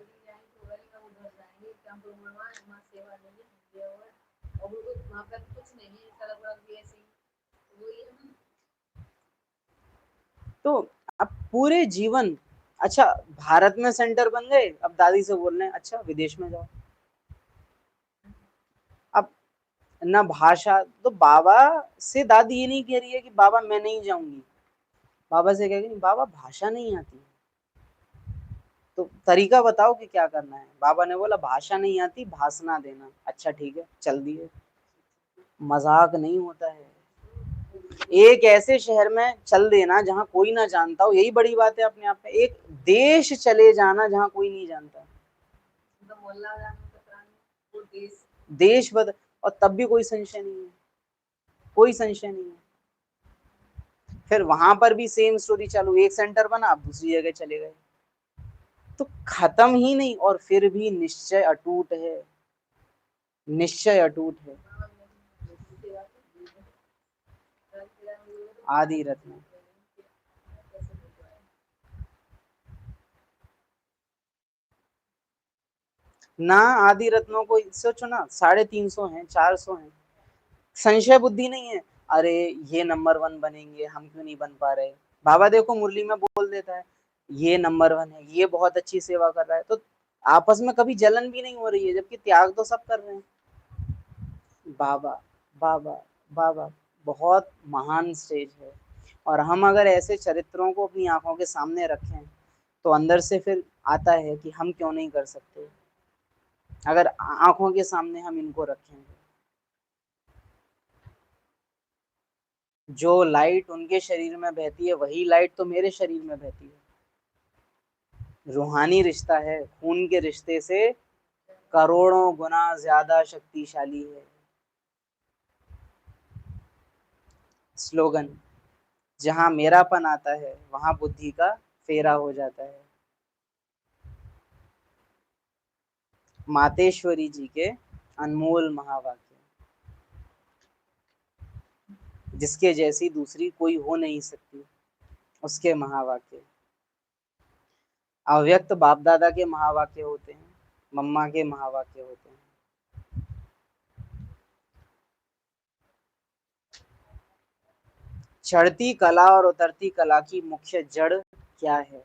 तो अब पूरे जीवन, अच्छा भारत में सेंटर बन गए, अब दादी से बोल रहे हैं अच्छा विदेश में जाओ। अब ना भाषा, तो बाबा से दादी ये नहीं कह रही है कि बाबा मैं नहीं जाऊंगी, बाबा से कह रही बाबा भाषा नहीं आती, तो तरीका बताओ कि क्या करना है। बाबा ने बोला भाषा नहीं आती, भाषणा देना। अच्छा ठीक है, चल दिए। मजाक नहीं होता है। एक ऐसे शहर में चल देना जहां कोई ना जानता हो, यही बड़ी बात है अपने आप में। एक देश चले जाना जहां कोई नहीं जानता, देश बद, और तब भी कोई संशय नहीं है, कोई संशय नहीं है। फिर वहां पर भी सेम स्टोरी चालू, एक सेंटर बना, आप दूसरी जगह चले गए, तो खत्म ही नहीं। और फिर भी निश्चय अटूट है, निश्चय अटूट है। आदि रत्न, ना आदि रत्नों को सोचो ना, 350 हैं, 400 हैं। संशय बुद्धि नहीं है, अरे ये नंबर 1 बनेंगे, हम क्यों नहीं बन पा रहे। बाबा देखो मुरली में बोल देता है ये नंबर 1 है, ये बहुत अच्छी सेवा कर रहा है, तो आपस में कभी जलन भी नहीं हो रही है, जबकि त्याग तो सब कर रहे हैं। बाबा बाबा बाबा बहुत महान स्टेज है। और हम अगर ऐसे चरित्रों को अपनी आंखों के सामने रखें, तो अंदर से फिर आता है कि हम क्यों नहीं कर सकते, अगर आंखों के सामने हम इनको रखेंगे। जो लाइट उनके शरीर में बहती है, वही लाइट तो मेरे शरीर में बहती है। रूहानी रिश्ता है, खून के रिश्ते से करोड़ों गुना ज्यादा शक्तिशाली है। स्लोगन, जहां मेरापन आता है वहां बुद्धि का फेरा हो जाता है। मातेश्वरी जी के अनमोल महावाक्य, जिसके जैसी दूसरी कोई हो नहीं सकती, उसके महावाक्य। अव्यक्त बाप दादा के महावाक्य होते हैं, मम्मा के महावाक्य होते हैं। चढ़ती कला और उतरती कला की मुख्य जड़ क्या है।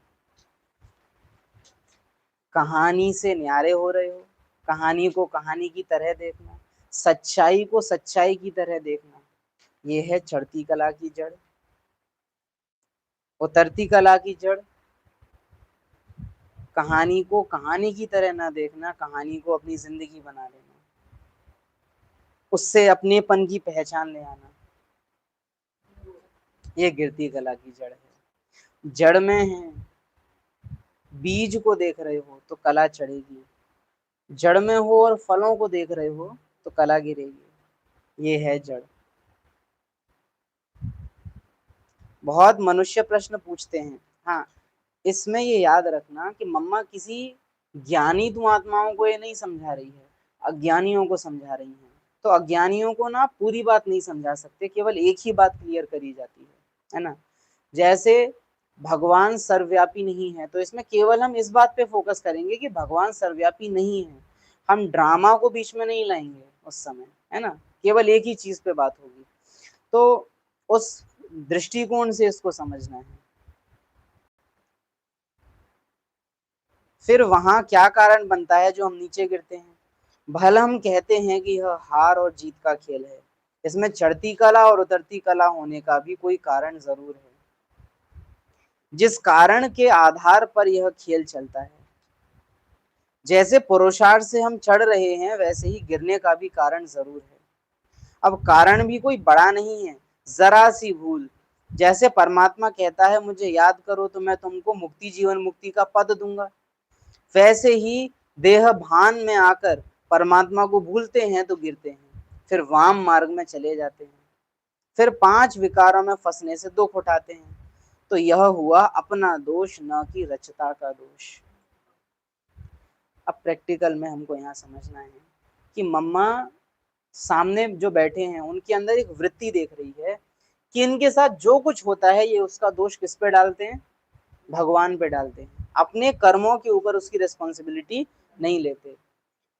कहानी से न्यारे हो रहे हो, कहानी को कहानी की तरह देखना, सच्चाई को सच्चाई की तरह देखना, ये है चढ़ती कला की जड़। उतरती कला की जड़, कहानी को कहानी की तरह ना देखना, कहानी को अपनी जिंदगी बना लेना, उससे अपनेपन की पहचान ले आना, ये गिरती कला की जड़ है। जड़ में है, बीज को देख रहे हो तो कला चढ़ेगी, जड़ में हो और फलों को देख रहे हो तो कला गिरेगी, ये है जड़। बहुत मनुष्य प्रश्न पूछते हैं, हाँ इसमें ये याद रखना कि मम्मा किसी ज्ञानी तुम आत्माओं को ये नहीं समझा रही है, अज्ञानियों को समझा रही हैं। तो अज्ञानियों को ना पूरी बात नहीं समझा सकते, केवल एक ही बात क्लियर करी जाती है ना। जैसे भगवान सर्वव्यापी नहीं है, तो इसमें केवल हम इस बात पे फोकस करेंगे कि भगवान सर्वव्यापी नहीं है, हम ड्रामा को बीच में नहीं लाएंगे उस समय, है ना। केवल एक ही चीज पे बात होगी, तो उस दृष्टिकोण से इसको समझना है। फिर वहां क्या कारण बनता है जो हम नीचे गिरते हैं। भले हम कहते हैं कि यह हार और जीत का खेल है, इसमें चढ़ती कला और उतरती कला होने का भी कोई कारण जरूर है, जिस कारण के आधार पर यह खेल चलता है। जैसे पुरुषार्थ से हम चढ़ रहे हैं, वैसे ही गिरने का भी कारण जरूर है। अब कारण भी कोई बड़ा नहीं है, जरा सी भूल। जैसे परमात्मा कहता है मुझे याद करो तो मैं तुमको मुक्ति, जीवन मुक्ति का पद दूंगा, वैसे ही देह भान में आकर परमात्मा को भूलते हैं तो गिरते हैं, फिर वाम मार्ग में चले जाते हैं, फिर 5 विकारों में फंसने से दुख उठाते हैं। तो यह हुआ अपना दोष, न कि रचता का दोष। अब प्रैक्टिकल में हमको यहाँ समझना है कि मम्मा सामने जो बैठे हैं उनके अंदर एक वृत्ति देख रही है कि इनके साथ जो कुछ होता है ये उसका दोष किस पे डालते हैं, भगवान पे डालते हैं, अपने कर्मों के ऊपर उसकी रिस्पॉन्सिबिलिटी नहीं लेते।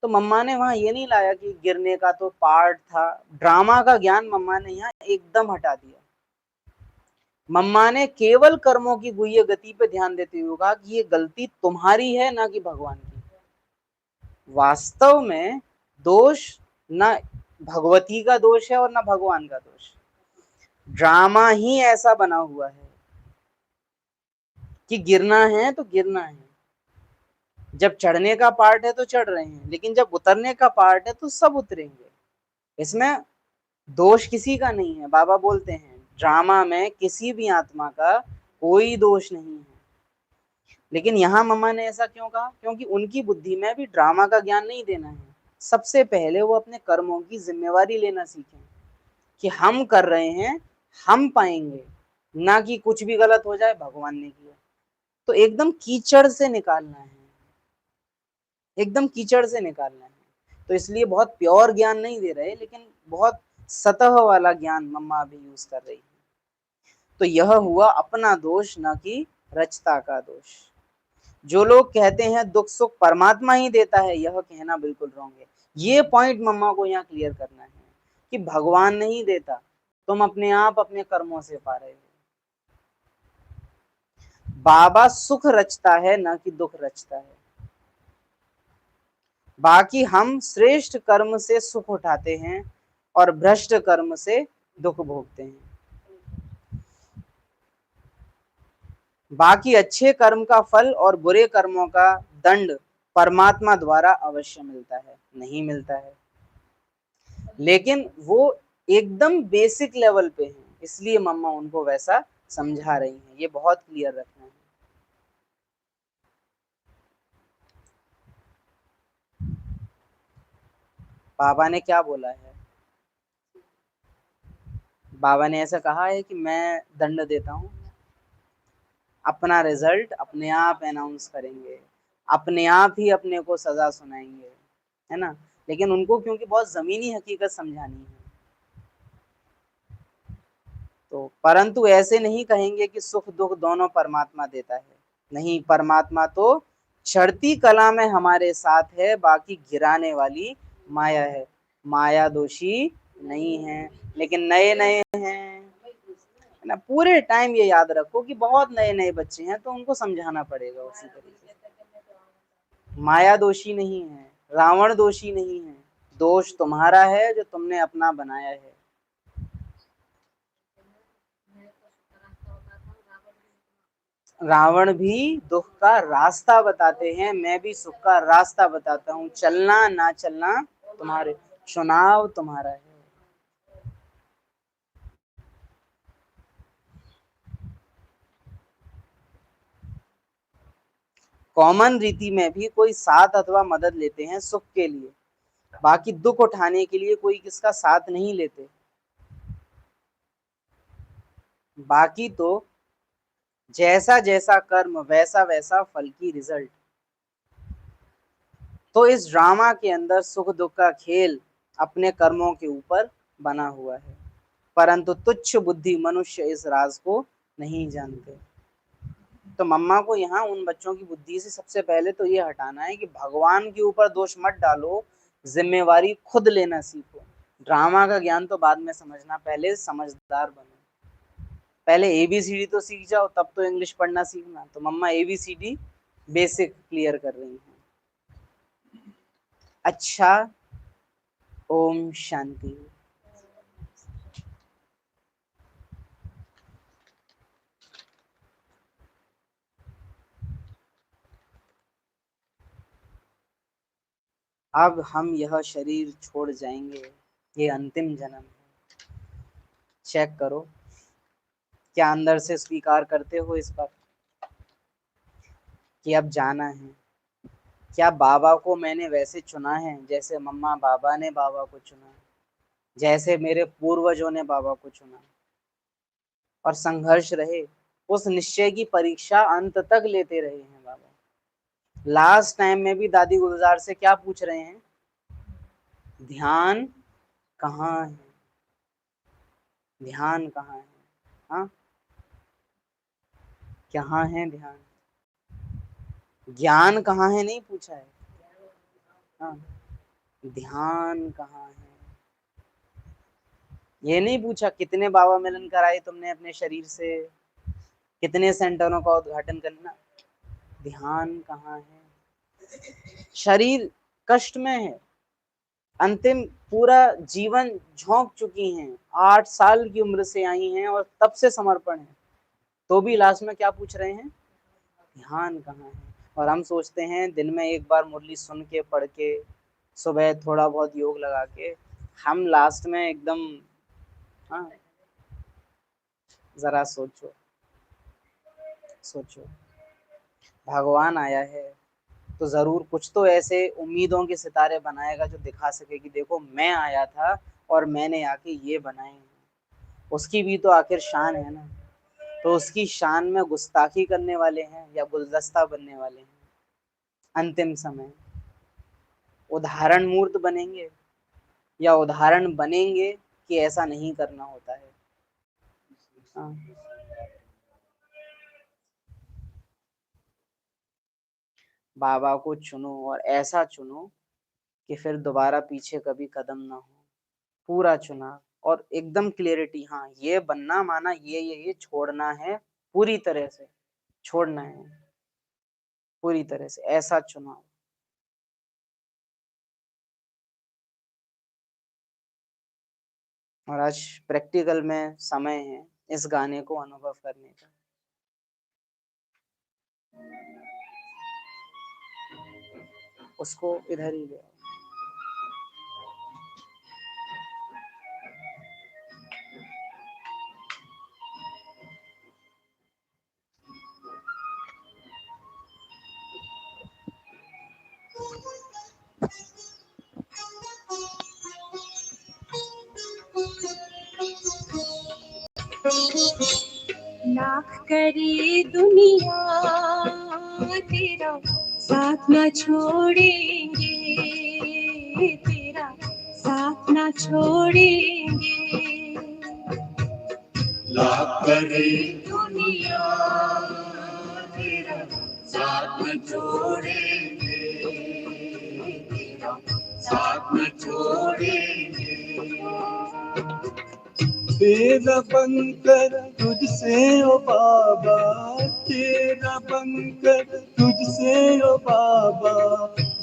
तो मम्मा ने वहां ये नहीं लाया कि गिरने का तो पार्ट था, ड्रामा का ज्ञान मम्मा ने यहाँ एकदम हटा दिया। मम्मा ने केवल कर्मों की गुह्य गति पे ध्यान देते हुए कहा कि ये गलती तुम्हारी है, ना कि भगवान की। वास्तव में दोष ना भगवती का दोष है और ना भगवान का दोष, ड्रामा ही ऐसा बना हुआ है कि गिरना है तो गिरना है। जब चढ़ने का पार्ट है तो चढ़ रहे हैं, लेकिन जब उतरने का पार्ट है तो सब उतरेंगे, इसमें दोष किसी का नहीं है। बाबा बोलते हैं ड्रामा में किसी भी आत्मा का कोई दोष नहीं है। लेकिन यहाँ मम्मा ने ऐसा क्यों कहा? क्योंकि उनकी बुद्धि में भी ड्रामा का ज्ञान नहीं देना है। सबसे पहले वो अपने कर्मों की जिम्मेवारी लेना सीखें कि हम कर रहे हैं, हम पाएंगे, ना कि कुछ भी गलत हो जाए भगवान ने किया। तो एकदम कीचड़ से निकालना है, एकदम कीचड़ से निकालना है। तो इसलिए बहुत प्योर ज्ञान नहीं दे रहे, लेकिन बहुत सतह वाला ज्ञान मम्मा अभी यूज कर रही है। तो यह हुआ अपना दोष, न कि रचता का दोष। जो लोग कहते हैं दुख सुख परमात्मा ही देता है, यह कहना बिल्कुल रॉन्ग है। ये पॉइंट मम्मा को यहाँ क्लियर करना है कि भगवान नहीं देता, तुम अपने आप अपने कर्मों से पा रहे हो। बाबा सुख रचता है, न कि दुख रचता है। बाकी हम श्रेष्ठ कर्म से सुख उठाते हैं और भ्रष्ट कर्म से दुख भोगते हैं। बाकी अच्छे कर्म का फल और बुरे कर्मों का दंड परमात्मा द्वारा अवश्य मिलता है, नहीं मिलता है, लेकिन वो एकदम बेसिक लेवल पे है, इसलिए मम्मा उनको वैसा समझा रही हैं। ये बहुत क्लियर रखना है। बाबा ने क्या बोला है? बाबा ने ऐसा कहा है कि मैं दंड देता हूँ, अपना रिजल्ट अपने आप अनाउंस करेंगे, अपने आप ही अपने को सजा सुनाएंगे, है ना। लेकिन उनको क्योंकि बहुत जमीनी हकीकत समझानी है, तो परंतु ऐसे नहीं कहेंगे कि सुख दुख दोनों परमात्मा देता है। नहीं, परमात्मा तो चढ़ती कला में हमारे साथ है, बाकी गिराने वाली माया है। माया दोषी नहीं है, लेकिन नए नए हैं ना। पूरे टाइम ये याद रखो कि बहुत नए नए बच्चे हैं, तो उनको समझाना पड़ेगा उसी तरीके से। माया दोषी नहीं है, रावण दोषी नहीं है, दोष तुम्हारा है जो तुमने अपना बनाया है। रावण भी दुख का रास्ता बताते हैं, मैं भी सुख का रास्ता बताता हूँ। चलना ना चलना तुम्हारे, चुनाव तुम्हारा है। कॉमन रीति में भी कोई साथ अथवा मदद लेते हैं सुख के लिए, बाकी दुख उठाने के लिए कोई किसका साथ नहीं लेते। बाकी तो जैसा जैसा कर्म वैसा वैसा फल की रिजल्ट। तो इस ड्रामा के अंदर सुख दुख का खेल अपने कर्मों के ऊपर बना हुआ है, परंतु तुच्छ बुद्धि मनुष्य इस राज को नहीं जानते। तो मम्मा को यहाँ उन बच्चों की बुद्धि से सबसे पहले तो ये हटाना है कि भगवान के ऊपर दोष मत डालो, जिम्मेवारी खुद लेना सीखो। ड्रामा का ज्ञान तो बाद में समझना, पहले समझदार बनो। पहले ABCD तो सीख जाओ, तब तो इंग्लिश पढ़ना सीखना। तो मम्मा ABCD बेसिक क्लियर कर रही हैं। अच्छा, ओम शांति। अब हम यह शरीर छोड़ जाएंगे, ये अंतिम जन्म है। चेक करो, क्या अंदर से स्वीकार करते हो इस बात कि अब जाना है? क्या बाबा को मैंने वैसे चुना है जैसे मम्मा बाबा ने बाबा को चुना है, जैसे मेरे पूर्वजों ने बाबा को चुना है? और संघर्ष रहे, उस निश्चय की परीक्षा अंत तक लेते रहे हैं बाबा। लास्ट टाइम में भी दादी गुलजार से क्या पूछ रहे हैं? ध्यान कहाँ है? ध्यान कहाँ है? हाँ, कहाँ है ध्यान? ज्ञान कहाँ है नहीं पूछा है, हाँ, ध्यान कहाँ है? ये नहीं पूछा कितने बाबा मिलन कराए तुमने अपने शरीर से, कितने सेंटरों का उद्घाटन करना। ध्यान कहाँ है? शरीर कष्ट में है, अंतिम पूरा जीवन झोंक चुकी हैं, 8 साल की उम्र से आई हैं और तब से समर्पण है, तो भी लास्ट में क्या पूछ रहे हैं? ध्यान कहाँ है? और हम सोचते हैं दिन में एक बार मुरली सुन के पढ़ के, सुबह थोड़ा बहुत योग लगा के, हम लास्ट में एकदम, हाँ, जरा सोचो, सोचो, भगवान आया है तो जरूर कुछ तो ऐसे उम्मीदों के सितारे बनाएगा जो दिखा सके कि देखो मैं आया था और मैंने आके ये बनाए हैं। उसकी भी तो आखिर शान है ना, तो उसकी शान में गुस्ताखी करने वाले हैं या गुलदस्ता बनने वाले हैं? अंतिम समय उदाहरण मूर्त बनेंगे या उदाहरण बनेंगे कि ऐसा नहीं करना होता है? हाँ। बाबा को चुनो और ऐसा चुनो कि फिर दोबारा पीछे कभी कदम ना हो। पूरा चुना और एकदम क्लियरिटी, हाँ ये बनना माना ये छोड़ना है, पूरी तरह से छोड़ना है, पूरी तरह से ऐसा चुनाव। और आज प्रैक्टिकल में समय है इस गाने को अनुभव करने का। उसको इधर ही ले आओ। लाख करे दुनिया तेरा साथ न छोड़ेंगे, तेरा साथ न छोड़ेंगे। लाख करे दुनिया तेरा साथ न छोड़ेंगे, तेरा साथ न छोड़ेंगे। तेरा बनकर तुझसे ओ बाबा, तेरा बनकर तुझसे ओ बाबा,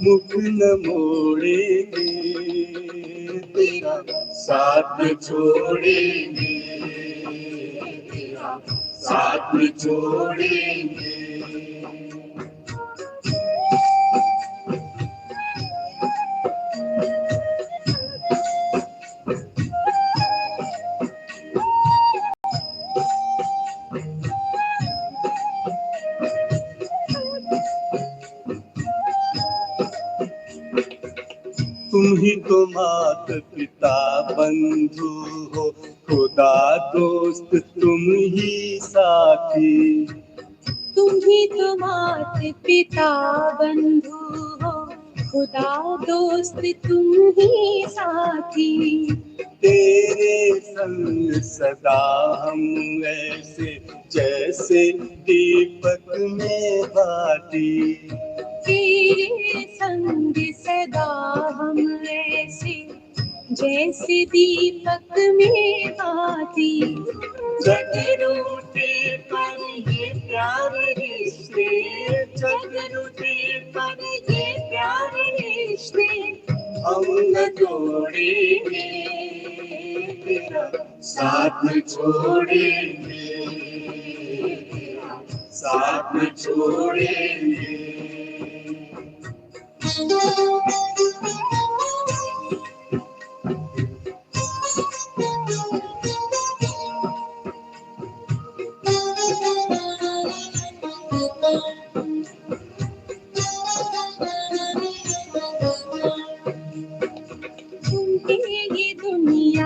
मुख न मोड़ेंगे, तेरा साथ न छोड़ेंगे, तेरा साथ न छोड़ेंगे। तुम ही तो मात पिता बंधु हो, खुदा दोस्त तुम ही साथी। तुम ही तो मात पिता बंधु हो, खुदा दोस्त तुम ही साथी। तेरे संग सदा हम ऐसे जैसे दीपक में बाती। तेरे संग सदा हम ऐसे जैसे दीपक में बाती। जग रूठे पर ये प्यार रिश्ते, जग रूठे पर ये प्यार रिश्ते, हम न तोड़ेंगे, तेरा साथ न छोड़ेंगे, तेरा साथ न छोड़ेंगे।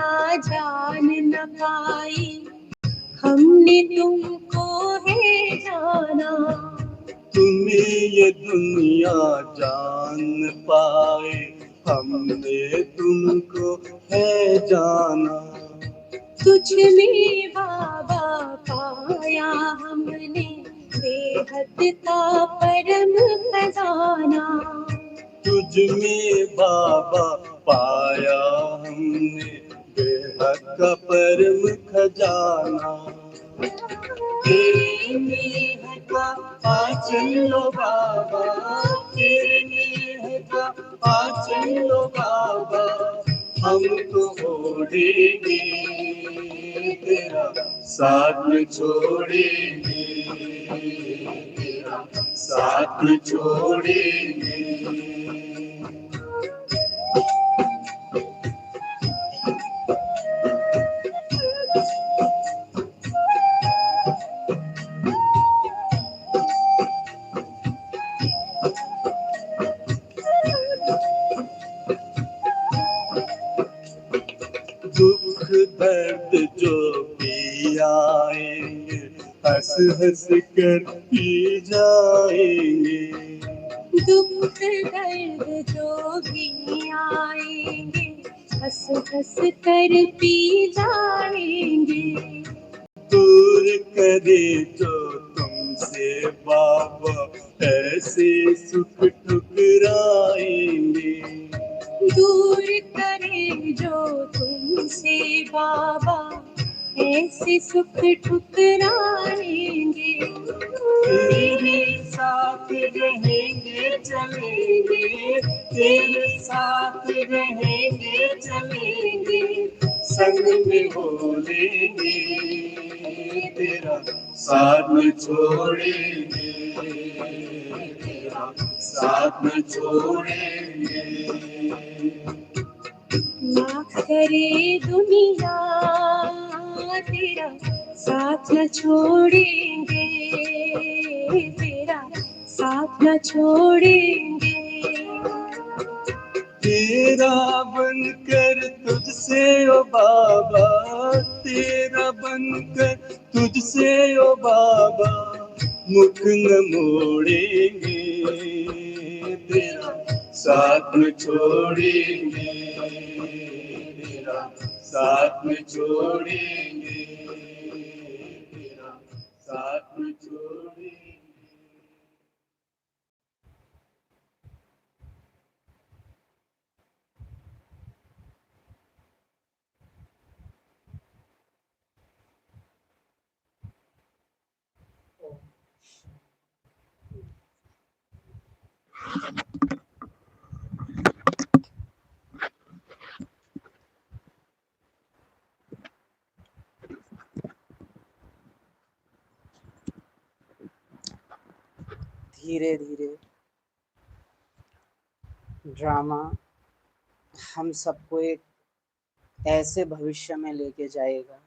दुनिया जान न पाई, हमने तुमको है जाना। तुम्हें ये दुनिया जान पाए, हमने तुमको है जाना। तुझ में बाबा पाया हमने बेहद का परम खजाना। तुझ में बाबा पाया हमने बेहद का परम खजाना। तेरे नेह का आंचल लो बाबा, तेरे नेह का आंचल लो बाबा, हम तो ओढ़ेंगे तेरा साथ न छोड़ेंगे, तेरा साथ न छोड़ेंगे। दुख दर्द जो भी आएंगे, हंस हंस कर पी जाएंगे। दुख दर्द जो भी आएंगे, हंस हंस कर पी जाएंगे। दूर करे जो तुमसे बाबा, ऐसे सुख ठुकराएंगे। दूर करे जो तुमसे बाबा, ऐसे सुख ठुकराएंगे। तेरे साथ रहेंगे चलेंगे, तेरे साथ रहेंगे चलेंगे, संग में बोलेंगे तेरा साथ न छोड़ेंगे, तेरा साथ न छोड़ेंगे। ना करे दुनिया तेरा साथ न छोड़ेंगे, तेरा साथ न छोड़ेंगे। तेरा बनकर तुझसे ओ बाबा, तेरा बनकर तुझसे ओ बाबा, मुख न मोड़ेंगे तेरा साथ न छोड़ेंगे, तेरा साथ न छोड़ेंगे, तेरा साथ न छोड़ेंगे। धीरे धीरे ड्रामा हम सबको एक ऐसे भविष्य में लेके जाएगा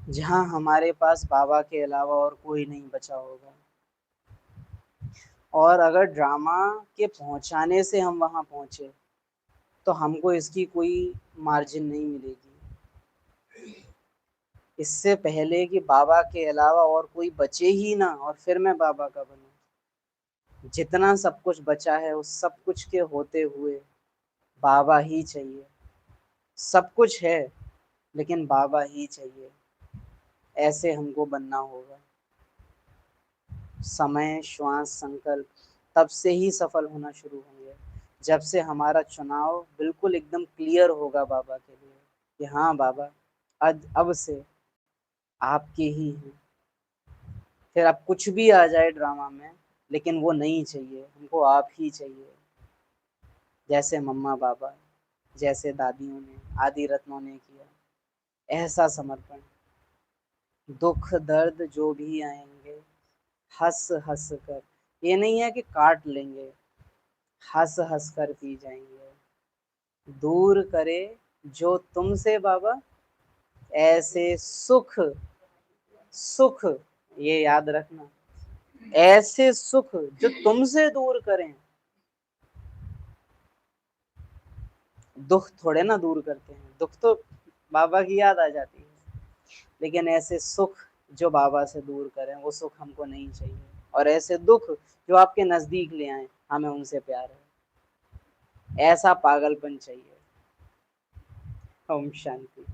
जहां हमारे पास बाबा के अलावा और कोई नहीं बचा होगा। और अगर ड्रामा के पहुंचाने से हम वहां पहुंचे तो हमको इसकी कोई मार्जिन नहीं मिलेगी। इससे पहले कि बाबा के अलावा और कोई बचे ही ना और फिर मैं बाबा का बनूं, जितना सब कुछ बचा है उस सब कुछ के होते हुए बाबा ही चाहिए। सब कुछ है लेकिन बाबा ही चाहिए, ऐसे हमको बनना होगा। समय, श्वास, संकल्प तब से ही सफल होना शुरू होंगे जब से हमारा चुनाव बिल्कुल एकदम क्लियर होगा बाबा के लिए कि हाँ बाबा अब से आपके ही हैं। फिर अब कुछ भी आ जाए ड्रामा में लेकिन वो नहीं चाहिए, हमको आप ही चाहिए। जैसे मम्मा बाबा, जैसे दादियों ने, आदि रत्नों ने किया, ऐसा समर्पण। दुख दर्द जो भी आएंगे हंस हंस कर, ये नहीं है कि काट लेंगे, हंस हंस कर पी जाएंगे। दूर करे जो तुमसे बाबा, ऐसे सुख सुख, ये याद रखना, ऐसे सुख जो तुमसे दूर करें। दुख थोड़े ना दूर करते हैं, दुख तो बाबा की याद आ जाती है, लेकिन ऐसे सुख जो बाबा से दूर करें वो सुख हमको नहीं चाहिए, और ऐसे दुख जो आपके नजदीक ले आए हमें उनसे प्यार है, ऐसा पागलपन चाहिए। ओम शांति।